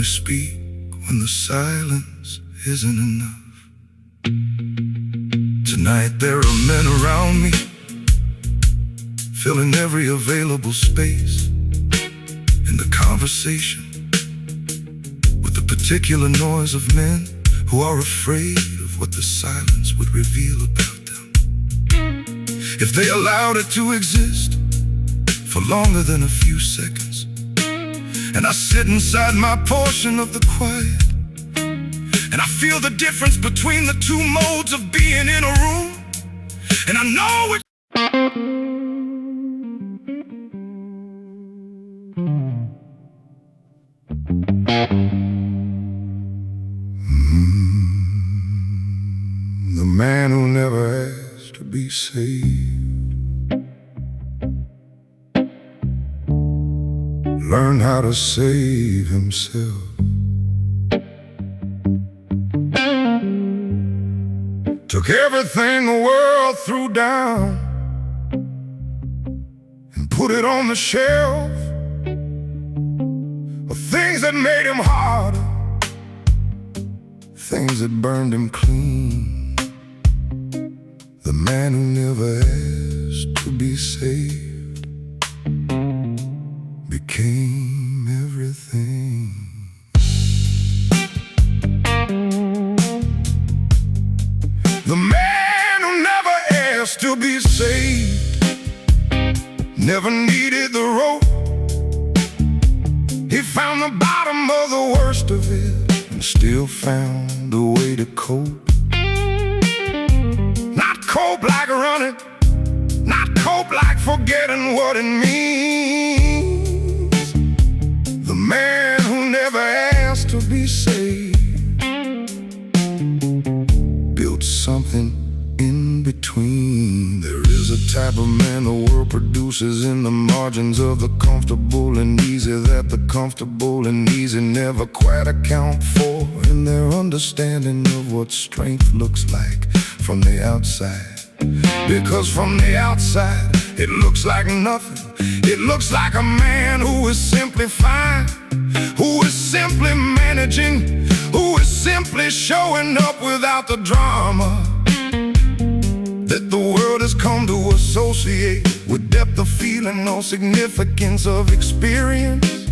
Speak when the silence isn't enough. Tonight there are men around me filling every available space in the conversation, with the particular noise of men who are afraid of what the silence would reveal about them. If they allowed it to exist for longer than a few seconds, and I sit inside my portion of the quiet, and I feel the difference between the two modes of being in a room, and I know it. The man who never asked to be saved learned how to save himself. Took everything the world threw down and put it on the shelf of things that made him harder, things that burned him clean. The man who never asked to be saved became everything. The man who never asked to be saved never needed the rope. He found the bottom of the worst of it and still found a way to cope. Not cope like running, not cope like forgetting what it means. The man who never asked to be saved built something in between. There is a type of man the world produces in the margins of the comfortable and easy, that the comfortable and easy never quite account for in their understanding of what strength looks like from the outside. Because from the outside it looks like nothing. It looks like a man who is simply fine, who is simply managing, who is simply showing up without the drama that the world has come to associate with depth of feeling or significance of experience.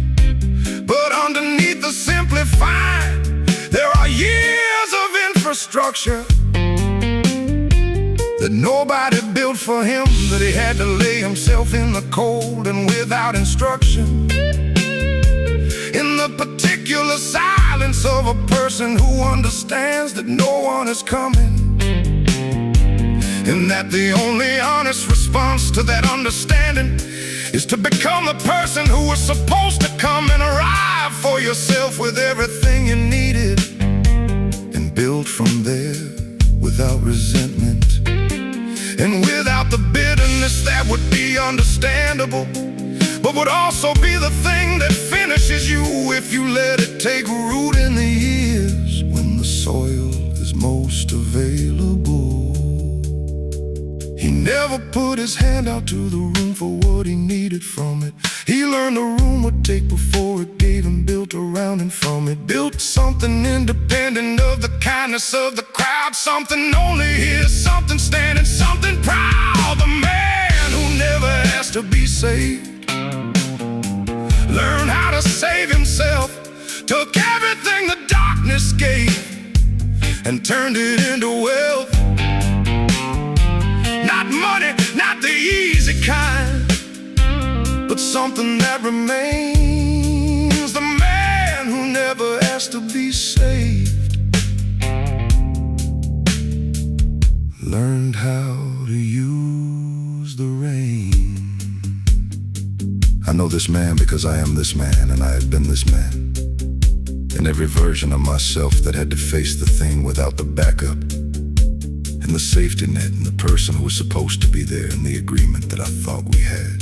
But underneath the simply fine, there are years of infrastructure that nobody built for him, that he had to lay himself in the cold and without instruction, in the particular silence of a person who understands that no one is coming, and that the only honest response to that understanding is to become the person who was supposed to come and arrive for yourself with everything you needed, and build from there without resentment and without the bitterness that would be understandable, but would also be the thing that finishes you if you let it take root in the years when the soil is most available. never put his hand out to the room for what he needed from it. He learned the room would take before it gave, and built around and from it. Built something independent of the kindness of the crowd, something only his, something standing, something proud. The man who never asked to be saved learned how to save himself. Took everything the darkness gave and turned it into wealth. Not money, not the easy kind, but something that remains. The man who never asked to be saved learned how to use the rain. I know this man because I am this man, and I have been this man. In every version of myself that had to face the thing without the backup, and the safety net, and the person who was supposed to be there, and the agreement that I thought we had,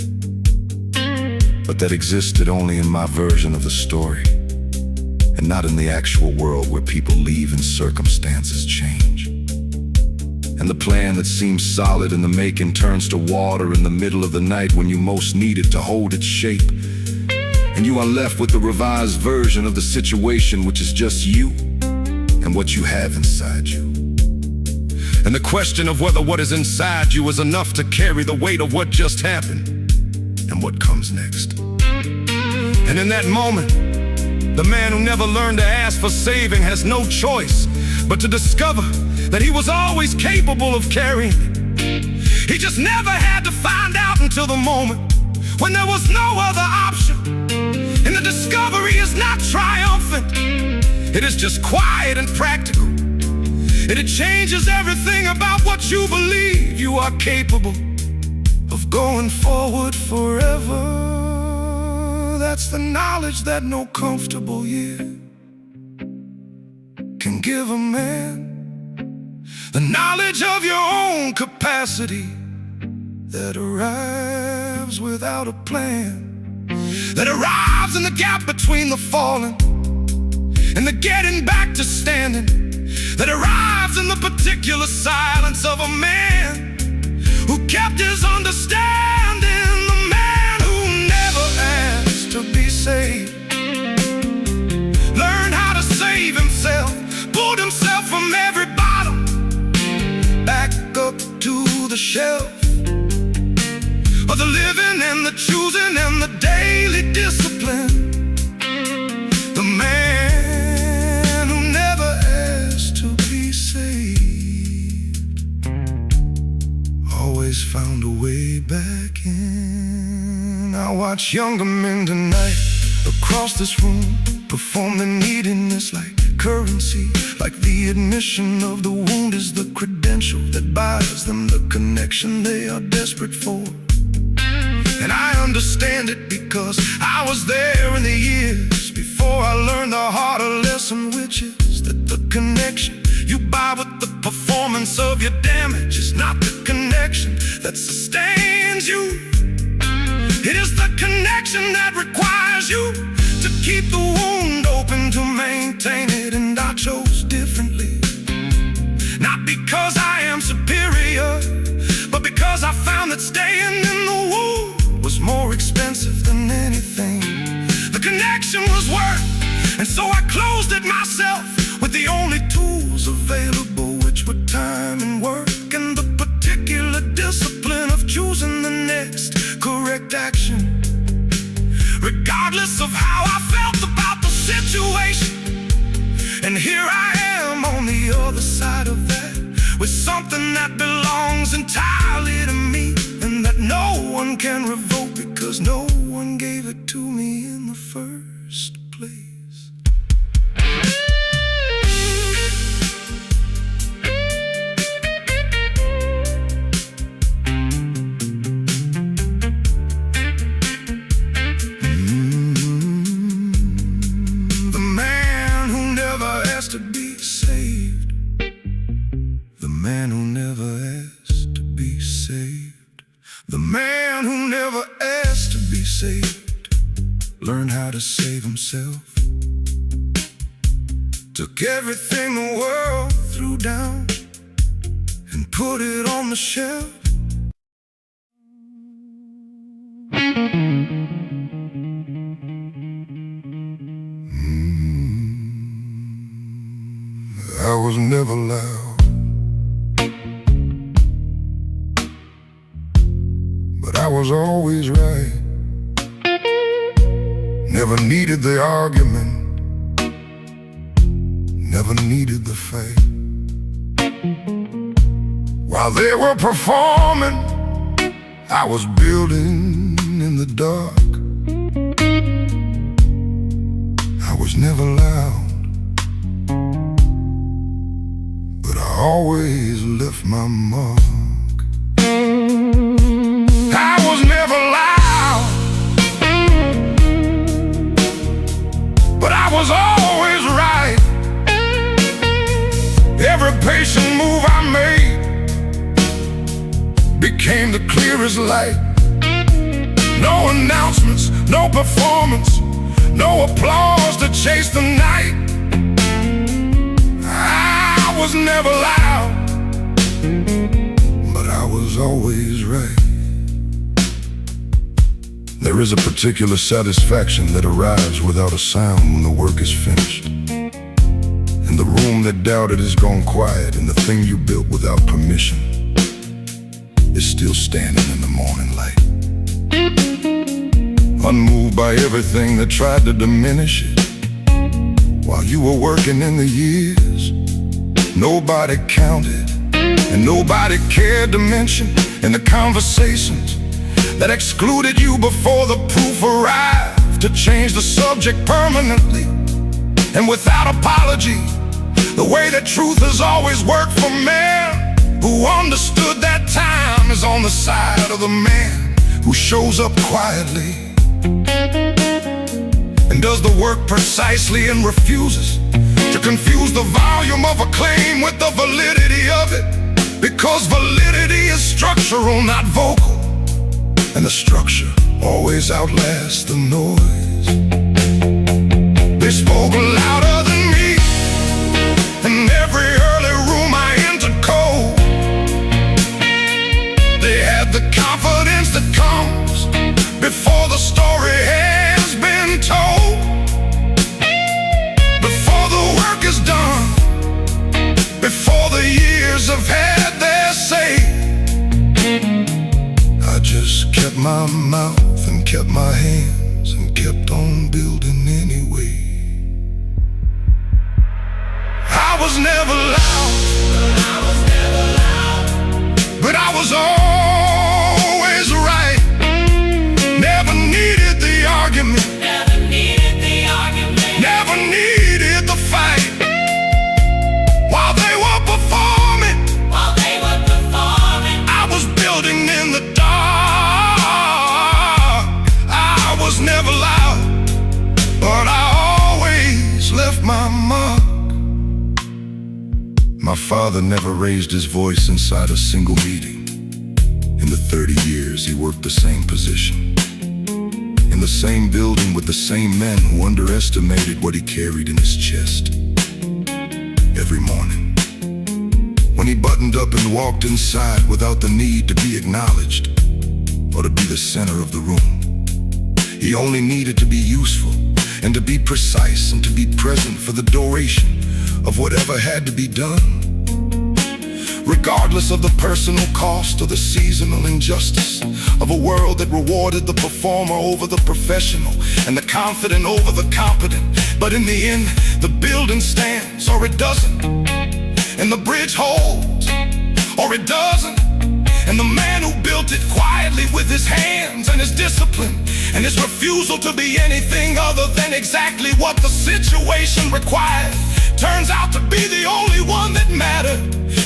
but that existed only in my version of the story, and not in the actual world where people leave and circumstances change. And the plan that seems solid in the making turns to water in the middle of the night when you most need it to hold its shape. And you are left with the revised version of the situation, which is just you and what you have inside you. And the question of whether what is inside you is enough to carry the weight of what just happened and what comes next. And in that moment, the man who never learned to ask for saving has no choice but to discover that he was always capable of carrying it. He just never had to find out until the moment when there was no other option. And the discovery is not triumphant, it is just quiet and practical. And it changes everything about what you believe you are capable of going forward forever. That's the knowledge that no comfortable year can give a man. The knowledge of your own capacity that arrives without a plan, that arrives in the gap between the falling and the getting back to standing, that arrives in the particular silence of a man who kept his understanding. The man who never asked to be saved learned how to save himself, pulled himself from every bottom back up to the shelf of the living and the choosing and the daily discipline. The man who never asked to be saved always found a way back in. I watch younger men tonight across this room perform the neediness like currency, like the admission of the wound is the credential that buys them the connection they are desperate for. And I understand it because I was there in the years before I learned the harder lesson, which is that the connection you buy with the performance of your damage is not the connection that sustains you. It is the connection that requires you to keep the wound open, to maintain it. And I chose differently, not because I am superior, but because I found that staying in the wound was more expensive than anything the connection was worth. And so I closed it myself with the only tools available, which were time and work and the particular discipline of choosing the next correct action, regardless of how I felt about the situation. And here I am on the other side of that, with something that belongs entirely to me, and that no one can revoke because no one gave it to me in the first place. The man who never asked to be saved, the man who never asked to be saved, the man who never asked to be saved learned how to save himself. Took everything the world threw down and put it on the shelf. I was never loud, but I was always right. Never needed the argument, never needed the fight. While they were performing, I was building in the dark. I was never loud, but I always left my mark. I was never loud, but I was always right. Every patient move I made became the clearest light. No announcements, no performance, no applause to chase the night. I was never loud, but I was always right. There is a particular satisfaction that arrives without a sound when the work is finished. And the room that doubted is gone quiet, and the thing you built without permission is still standing in the morning light. Unmoved by everything that tried to diminish it. While you were working in the years, nobody counted, and nobody cared to mention in the conversations that excluded you before the proof arrived to change the subject permanently and without apology. The way that truth has always worked for men who understood that time is on the side of the man who shows up quietly and does the work precisely and refuses to confuse the volume of a claim with the validity of it, because validity is structural, not vocal, and the structure always outlasts the noise. They spoke louder than me in every early room I entered cold. They had the confidence that comes before the story has been told. Before the work is done, before the years have had their say, I just kept my mouth and kept my hands and kept on building anyway. I was never loud, but I was always right. Never needed the argument, never needed the fight. While they were performing, I was building in the dark. I was never loud, but I always left my mark. My father never raised his voice inside a single meeting. In the 30 years he worked the same position, in the same building with the same men who underestimated what he carried in his chest. Every morning, when he buttoned up and walked inside without the need to be acknowledged or to be the center of the room, he only needed to be useful and to be precise and to be present for the duration of whatever had to be done. Regardless of the personal cost or the seasonal injustice of a world that rewarded the performer over the professional and the confident over the competent. But in the end, the building stands or it doesn't, and the bridge holds or it doesn't. And the man who built it quietly with his hands and his discipline and his refusal to be anything other than exactly what the situation required turns out to be the only one that mattered.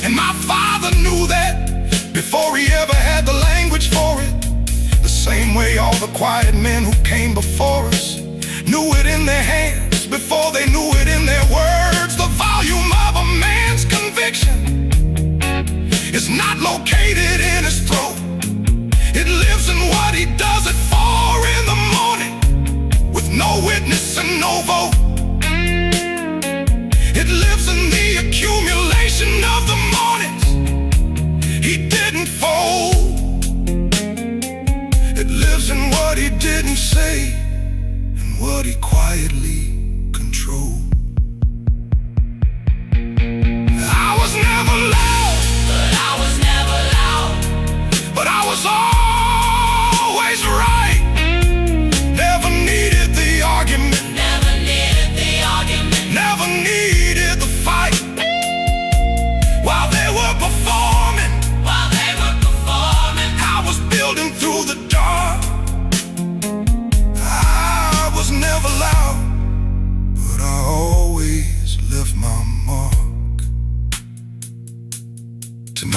And my father knew that before he ever had the language for it. The same way all the quiet men who came before us knew it in their hands before they knew it in their words. The volume of a man's conviction is not located in his throat. It lives in what he does at 4 in the morning with no witness and no vote. It lives in the accumulation of the mornings he didn't fold. It lives in what he didn't say and what he quietly controlled.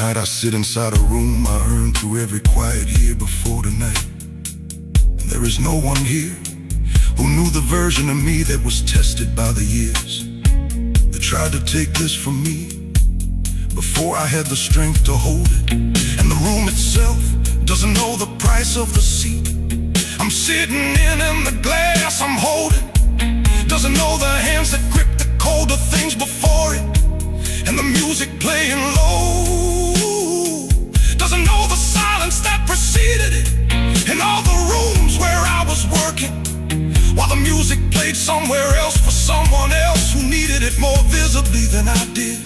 night I sit inside a room I earned through every quiet year before tonight. And there is no one here who knew the version of me that was tested by the years. They tried to take this from me before I had the strength to hold it. And the room itself doesn't know the price of the seat I'm sitting in the glass I'm holding. Doesn't know the hands that grip the colder things before it, and the music playing low. Doesn't know the silence that preceded it, in all the rooms where I was working, while the music played somewhere else for someone else who needed it more visibly than I did.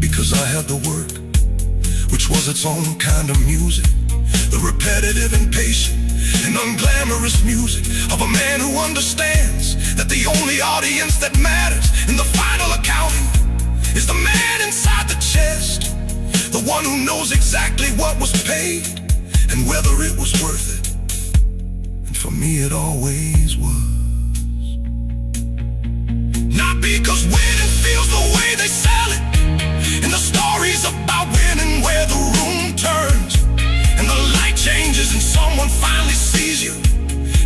Because I had the work, which was its own kind of music, the repetitive and patient and unglamorous music of a man who understands that the only audience that matters in the final accounting is the man inside the chest, the one who knows exactly what was paid and whether it was worth it. And for me it always was. Not because winning feels the way they sell it in the stories about winning, where the room turns and the light changes and someone finally sees you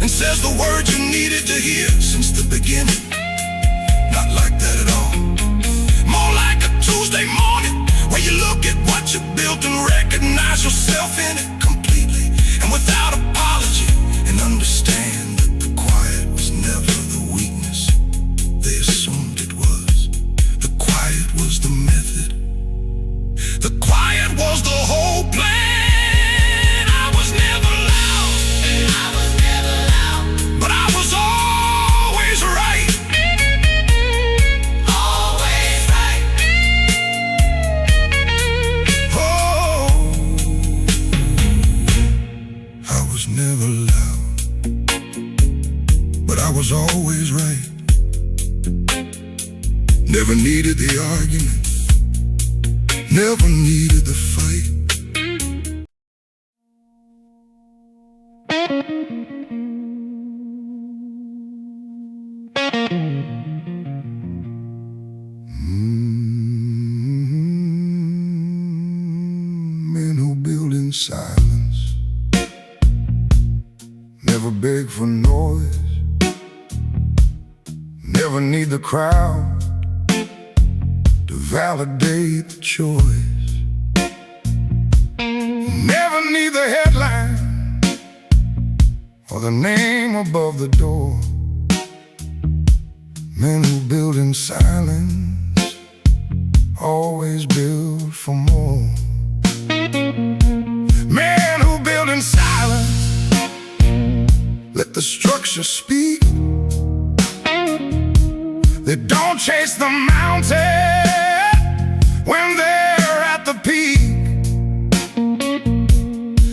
and says the words you needed to hear since the beginning. Not like that at all. More like a Tuesday morning, where you look at what you built and recognize yourself in it completely and without apology, and understand that the quiet was never the weakness they assumed it was. The quiet was the method. The quiet was the whole plan. I was never loud, but I was always right. Always right. Oh, I was never loud, but I was always right. Never needed the argument, never needed the fight. Men who build in silence, never beg for noise, never need the crowd to validate the choice, never need the headline or the name above the door. Men who build in silence always build for more. Men who build in silence let the structure speak. They don't chase the mountain when they're at the peak.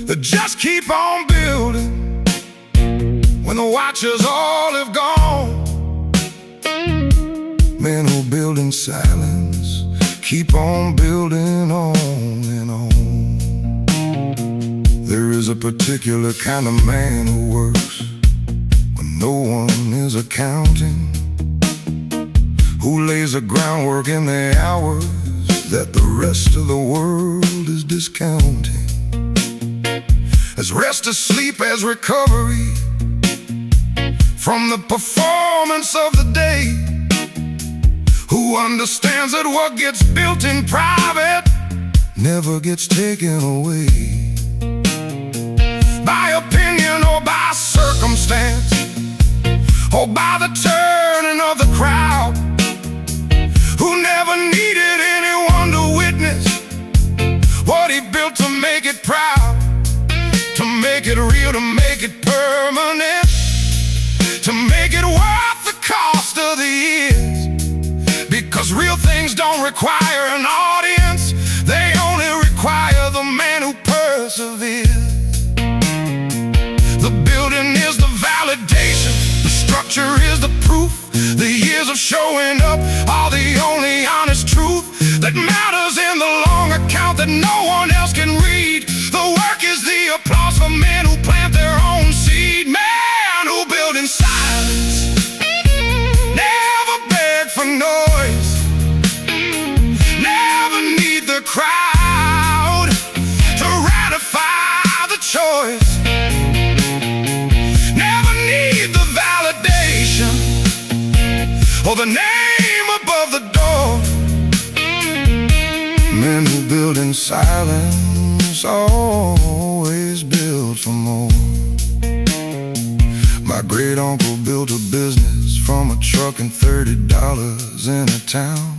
They just keep on building when the watchers all have gone. Men who build in silence keep on building on and on. There is a particular kind of man who works when no one is accounting, who lays the groundwork in the hours that the rest of the world is discounting. As rest as sleep as recovery from the performance of the day, who understands that what gets built in private never gets taken away by opinion or by circumstance, or by the turning of the crowd, who never needed anyone to witness what he built to make it proud, to make it real, to make it permanent, to make it worth the cost of the years. Because real things don't require an audience, they only require the man who perseveres. The building is the validation, the structure is the proof. The years of showing up are the only honest truth that matters in the long account that no one else can read. The work is the applause for men who plant their own seed. Men who build in silence, never beg for noise, never need the crowd or the name above the door. Men who build in silence always build for more. My great uncle built a business from a truck and $30 in a town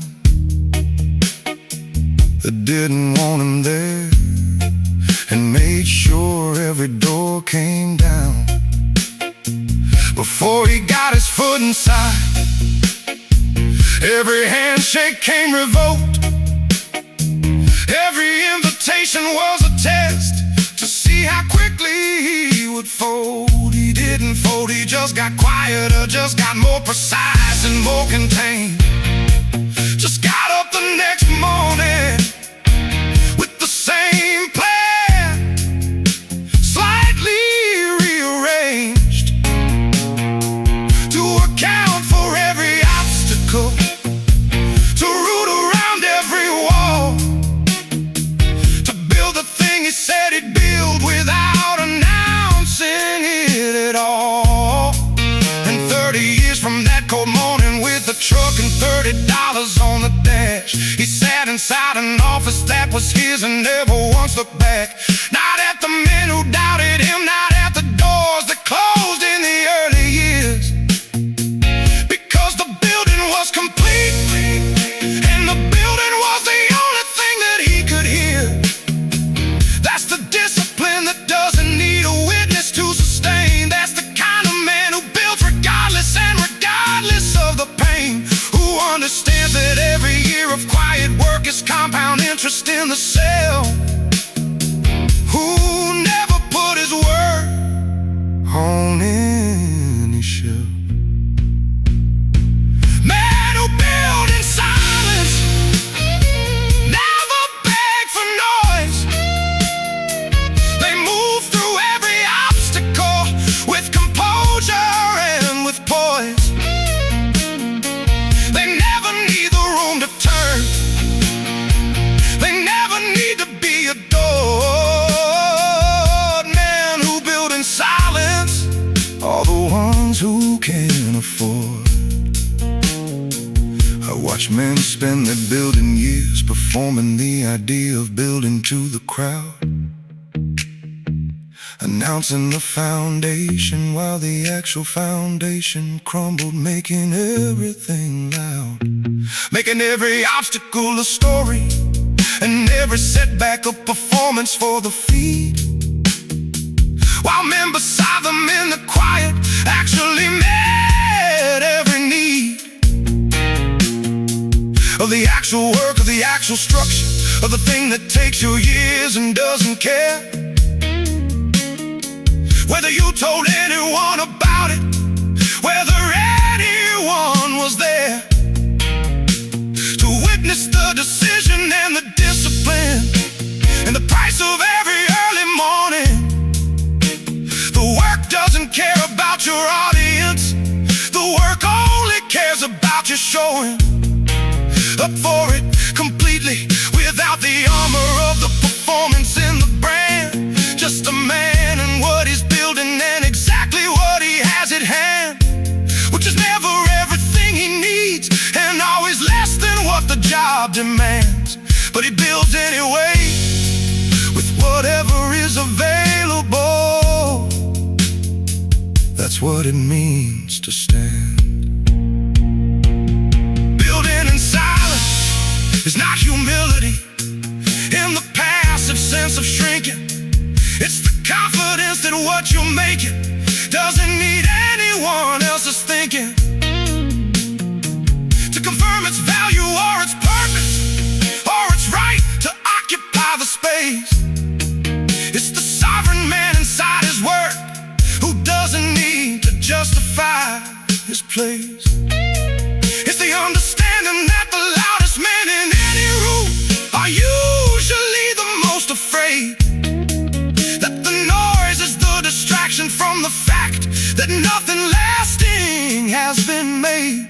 that didn't want him there, and made sure every door came down before he got his foot inside. Every handshake came revoked, every invitation was a test to see how quickly he would fold. He didn't fold, he just got quieter, just got more precise and more contained. Just got up the next morning with the same plan, slightly rearranged to account for every obstacle, to root around every wall, to build the thing he said he'd build without announcing it at all. And 30 years from that cold morning, with a truck and $30 on the dash, he sat inside an office that was his and never once looked back. Not at the men who doubted him, not at the doors that closed in the early years, because the building was complete, and the building was the only thing that he could hear. That's the discipline that doesn't need a witness to sustain. That's the kind of man who builds regardless, and regardless of the pain, who understands that every year of quiet work is compound interest in the cell, who never put his word on any shelf. Man who build in silence, never beg for noise. They move through every obstacle with composure and with poise. They never need the room to turn, they never need to be adored. Men who build in silence are the ones who can afford. I watch men spend their building years performing the idea of building to the crowd, announcing the foundation while the actual foundation crumbled, making everything loud, making every obstacle a story, and every setback a performance for the feet, while men beside them in the quiet actually met every need of the actual work, of the actual structure, of the thing that takes you years and doesn't care whether you told anyone about it, whether anyone was there to witness the decision and the discipline and the price of every early morning. The work doesn't care about your audience, the work only cares about you showing up for it completely, without the armor of the performance in the brand. Just a man and what he's building, and exactly what he has at hand, which is never everything he needs, and always less than what the job demands. But he builds anyway, with whatever is available. That's what it means to stand. Building in silence is not humility in the passive sense of shrinking. It's the confidence that what you're making doesn't need anyone else's thinking to confirm its value or its purpose or its right to occupy the space. It's the sovereign man inside his work who doesn't need to justify his place. It's the understanding that the loudest men in any room are usually the most afraid, that the noise is the distraction from the fact that nothing lasting has been made,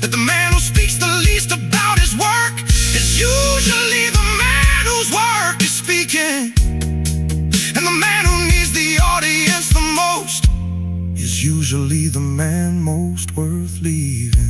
that the man who speaks the least about his work is usually the man whose work is speaking, and the man who needs the audience the most is usually the man most worth leaving.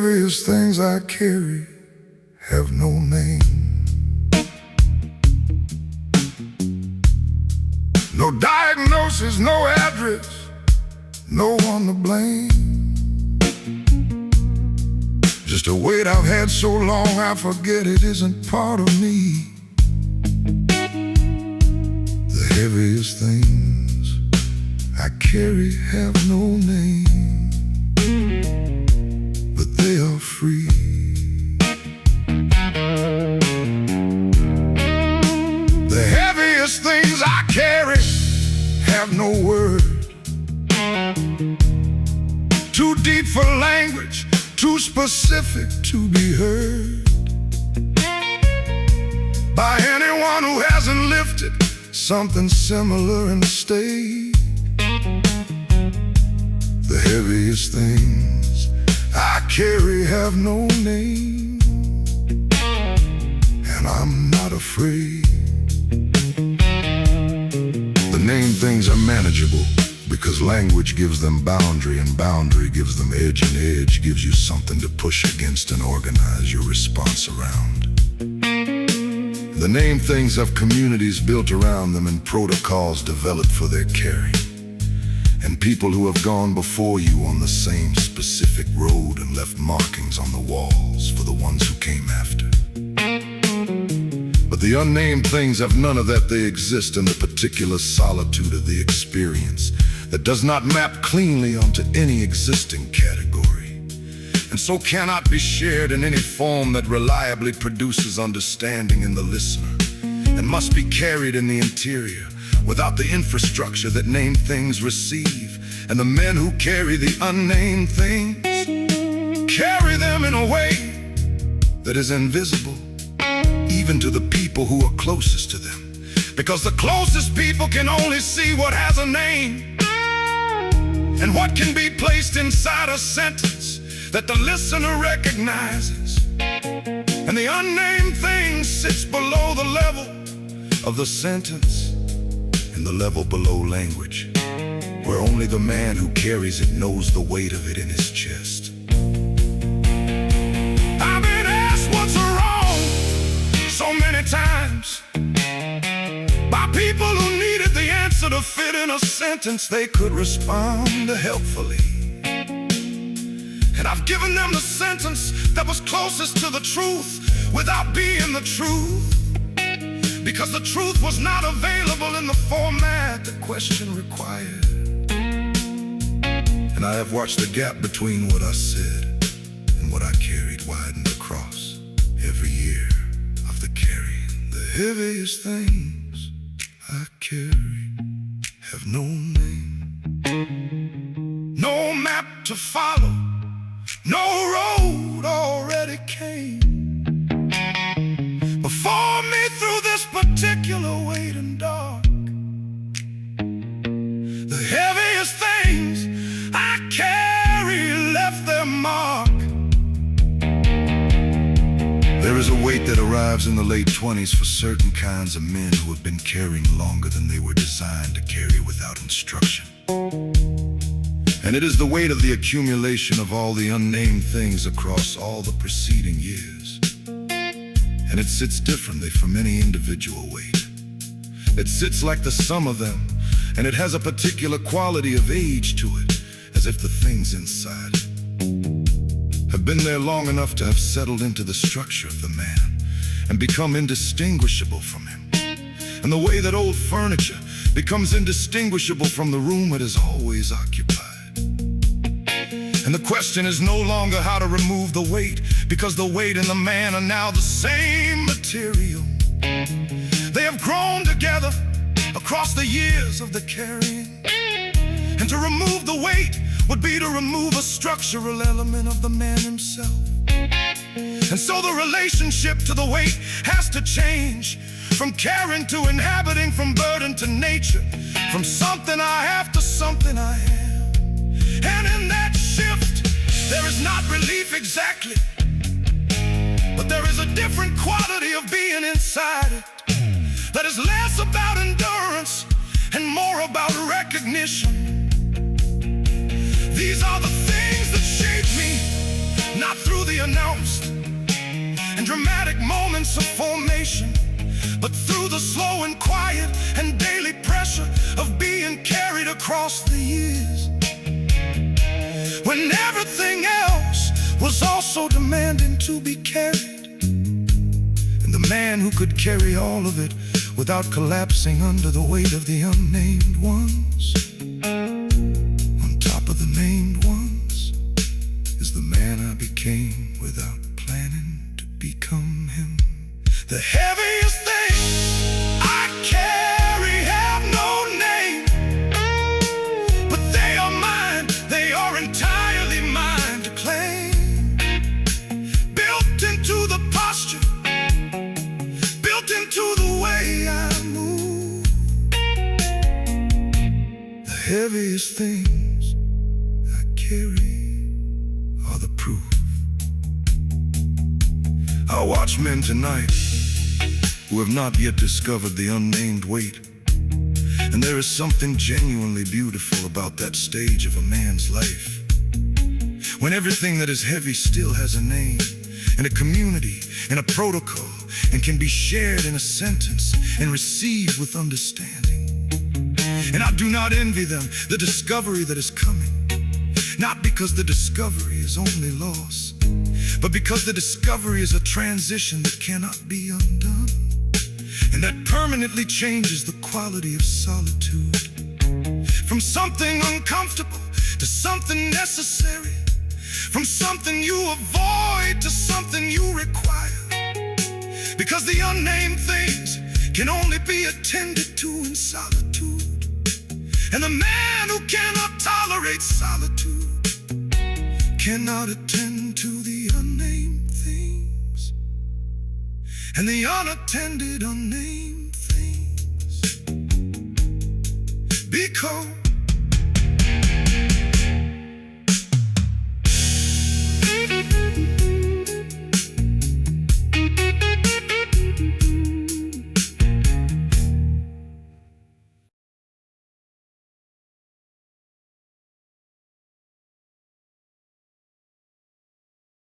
heaviest things I carry have no name. No diagnosis, no address, no one to blame. Just a weight I've had so long I forget it isn't part of me. The heaviest things I carry have no name, but they are free. The heaviest things I carry have no word, too deep for language, too specific to be heard by anyone who hasn't lifted something similar and stayed. The heaviest things I carry have no name, and I'm not afraid. The named things are manageable because language gives them boundary, and boundary gives them edge, and edge gives you something to push against and organize your response around. The named things have communities built around them and protocols developed for their carrying, and people who have gone before you on the same specific road and left markings on the walls for the ones who came after. But the unnamed things have none of that. They exist in the particular solitude of the experience that does not map cleanly onto any existing category, and so cannot be shared in any form that reliably produces understanding in the listener, and must be carried in the interior without the infrastructure that named things receive. And the men who carry the unnamed things carry them in a way that is invisible even to the people who are closest to them, because the closest people can only see what has a name and what can be placed inside a sentence that the listener recognizes. And the unnamed thing sits below the level of the sentence and the level below language, where only the man who carries it knows the weight of it in his chest. I've been asked what's wrong so many times by people who needed the answer to fit in a sentence they could respond helpfully. And I've given them the sentence that was closest to the truth without being the truth, because the truth was not available in the format the question required. And I have watched the gap between what I said and what I carried widened across every year of the carrying. The heaviest things I carry have no name, no map to follow, no road already came before me through this particular wait and dark. The heaviest things I carry left their mark. There is a weight that arrives in the late 20s for certain kinds of men who have been carrying longer than they were designed to carry without instruction. And it is the weight of the accumulation of all the unnamed things across all the preceding years. And it sits differently from any individual weight. It sits like the sum of them, and it has a particular quality of age to it, as if the things inside it have been there long enough to have settled into the structure of the man and become indistinguishable from him. And the way that old furniture becomes indistinguishable from the room it has always occupied. And the question is no longer how to remove the weight, because the weight and the man are now the same material. They have grown together across the years of the carrying. And to remove the weight would be to remove a structural element of the man himself. And so the relationship to the weight has to change from caring to inhabiting, from burden to nature, from something I have to something I am. And in that shift, there is not relief exactly, but there is a different quality of being inside it that is less about endurance and more about recognition. These are the things that shape me, not through the announced and dramatic moments of formation, but through the slow and quiet and daily pressure of being carried across the years, when everything else was also demanding to be carried. And the man who could carry all of it without collapsing under the weight of the unnamed ones, on top of the named ones, is the man I became without planning to become him. The heaviest thing I carry have no name, but they are mine, they are entirely mine to claim. Built into the posture, built into the way I move. The heaviest things I carry are the proof. I watch men tonight who have not yet discovered the unnamed weight. And there is something genuinely beautiful about that stage of a man's life, when everything that is heavy still has a name, and a community, and a protocol, and can be shared in a sentence, and received with understanding. And I do not envy them the discovery that is coming, not because the discovery is only loss, but because the discovery is a transition that cannot be undone, and that permanently changes the quality of solitude. From something uncomfortable to something necessary, from something you avoid to something you require, because the unnamed things can only be attended to in solitude. And the man who cannot tolerate solitude cannot attend to the unnamed things, and the unattended unnamed things, because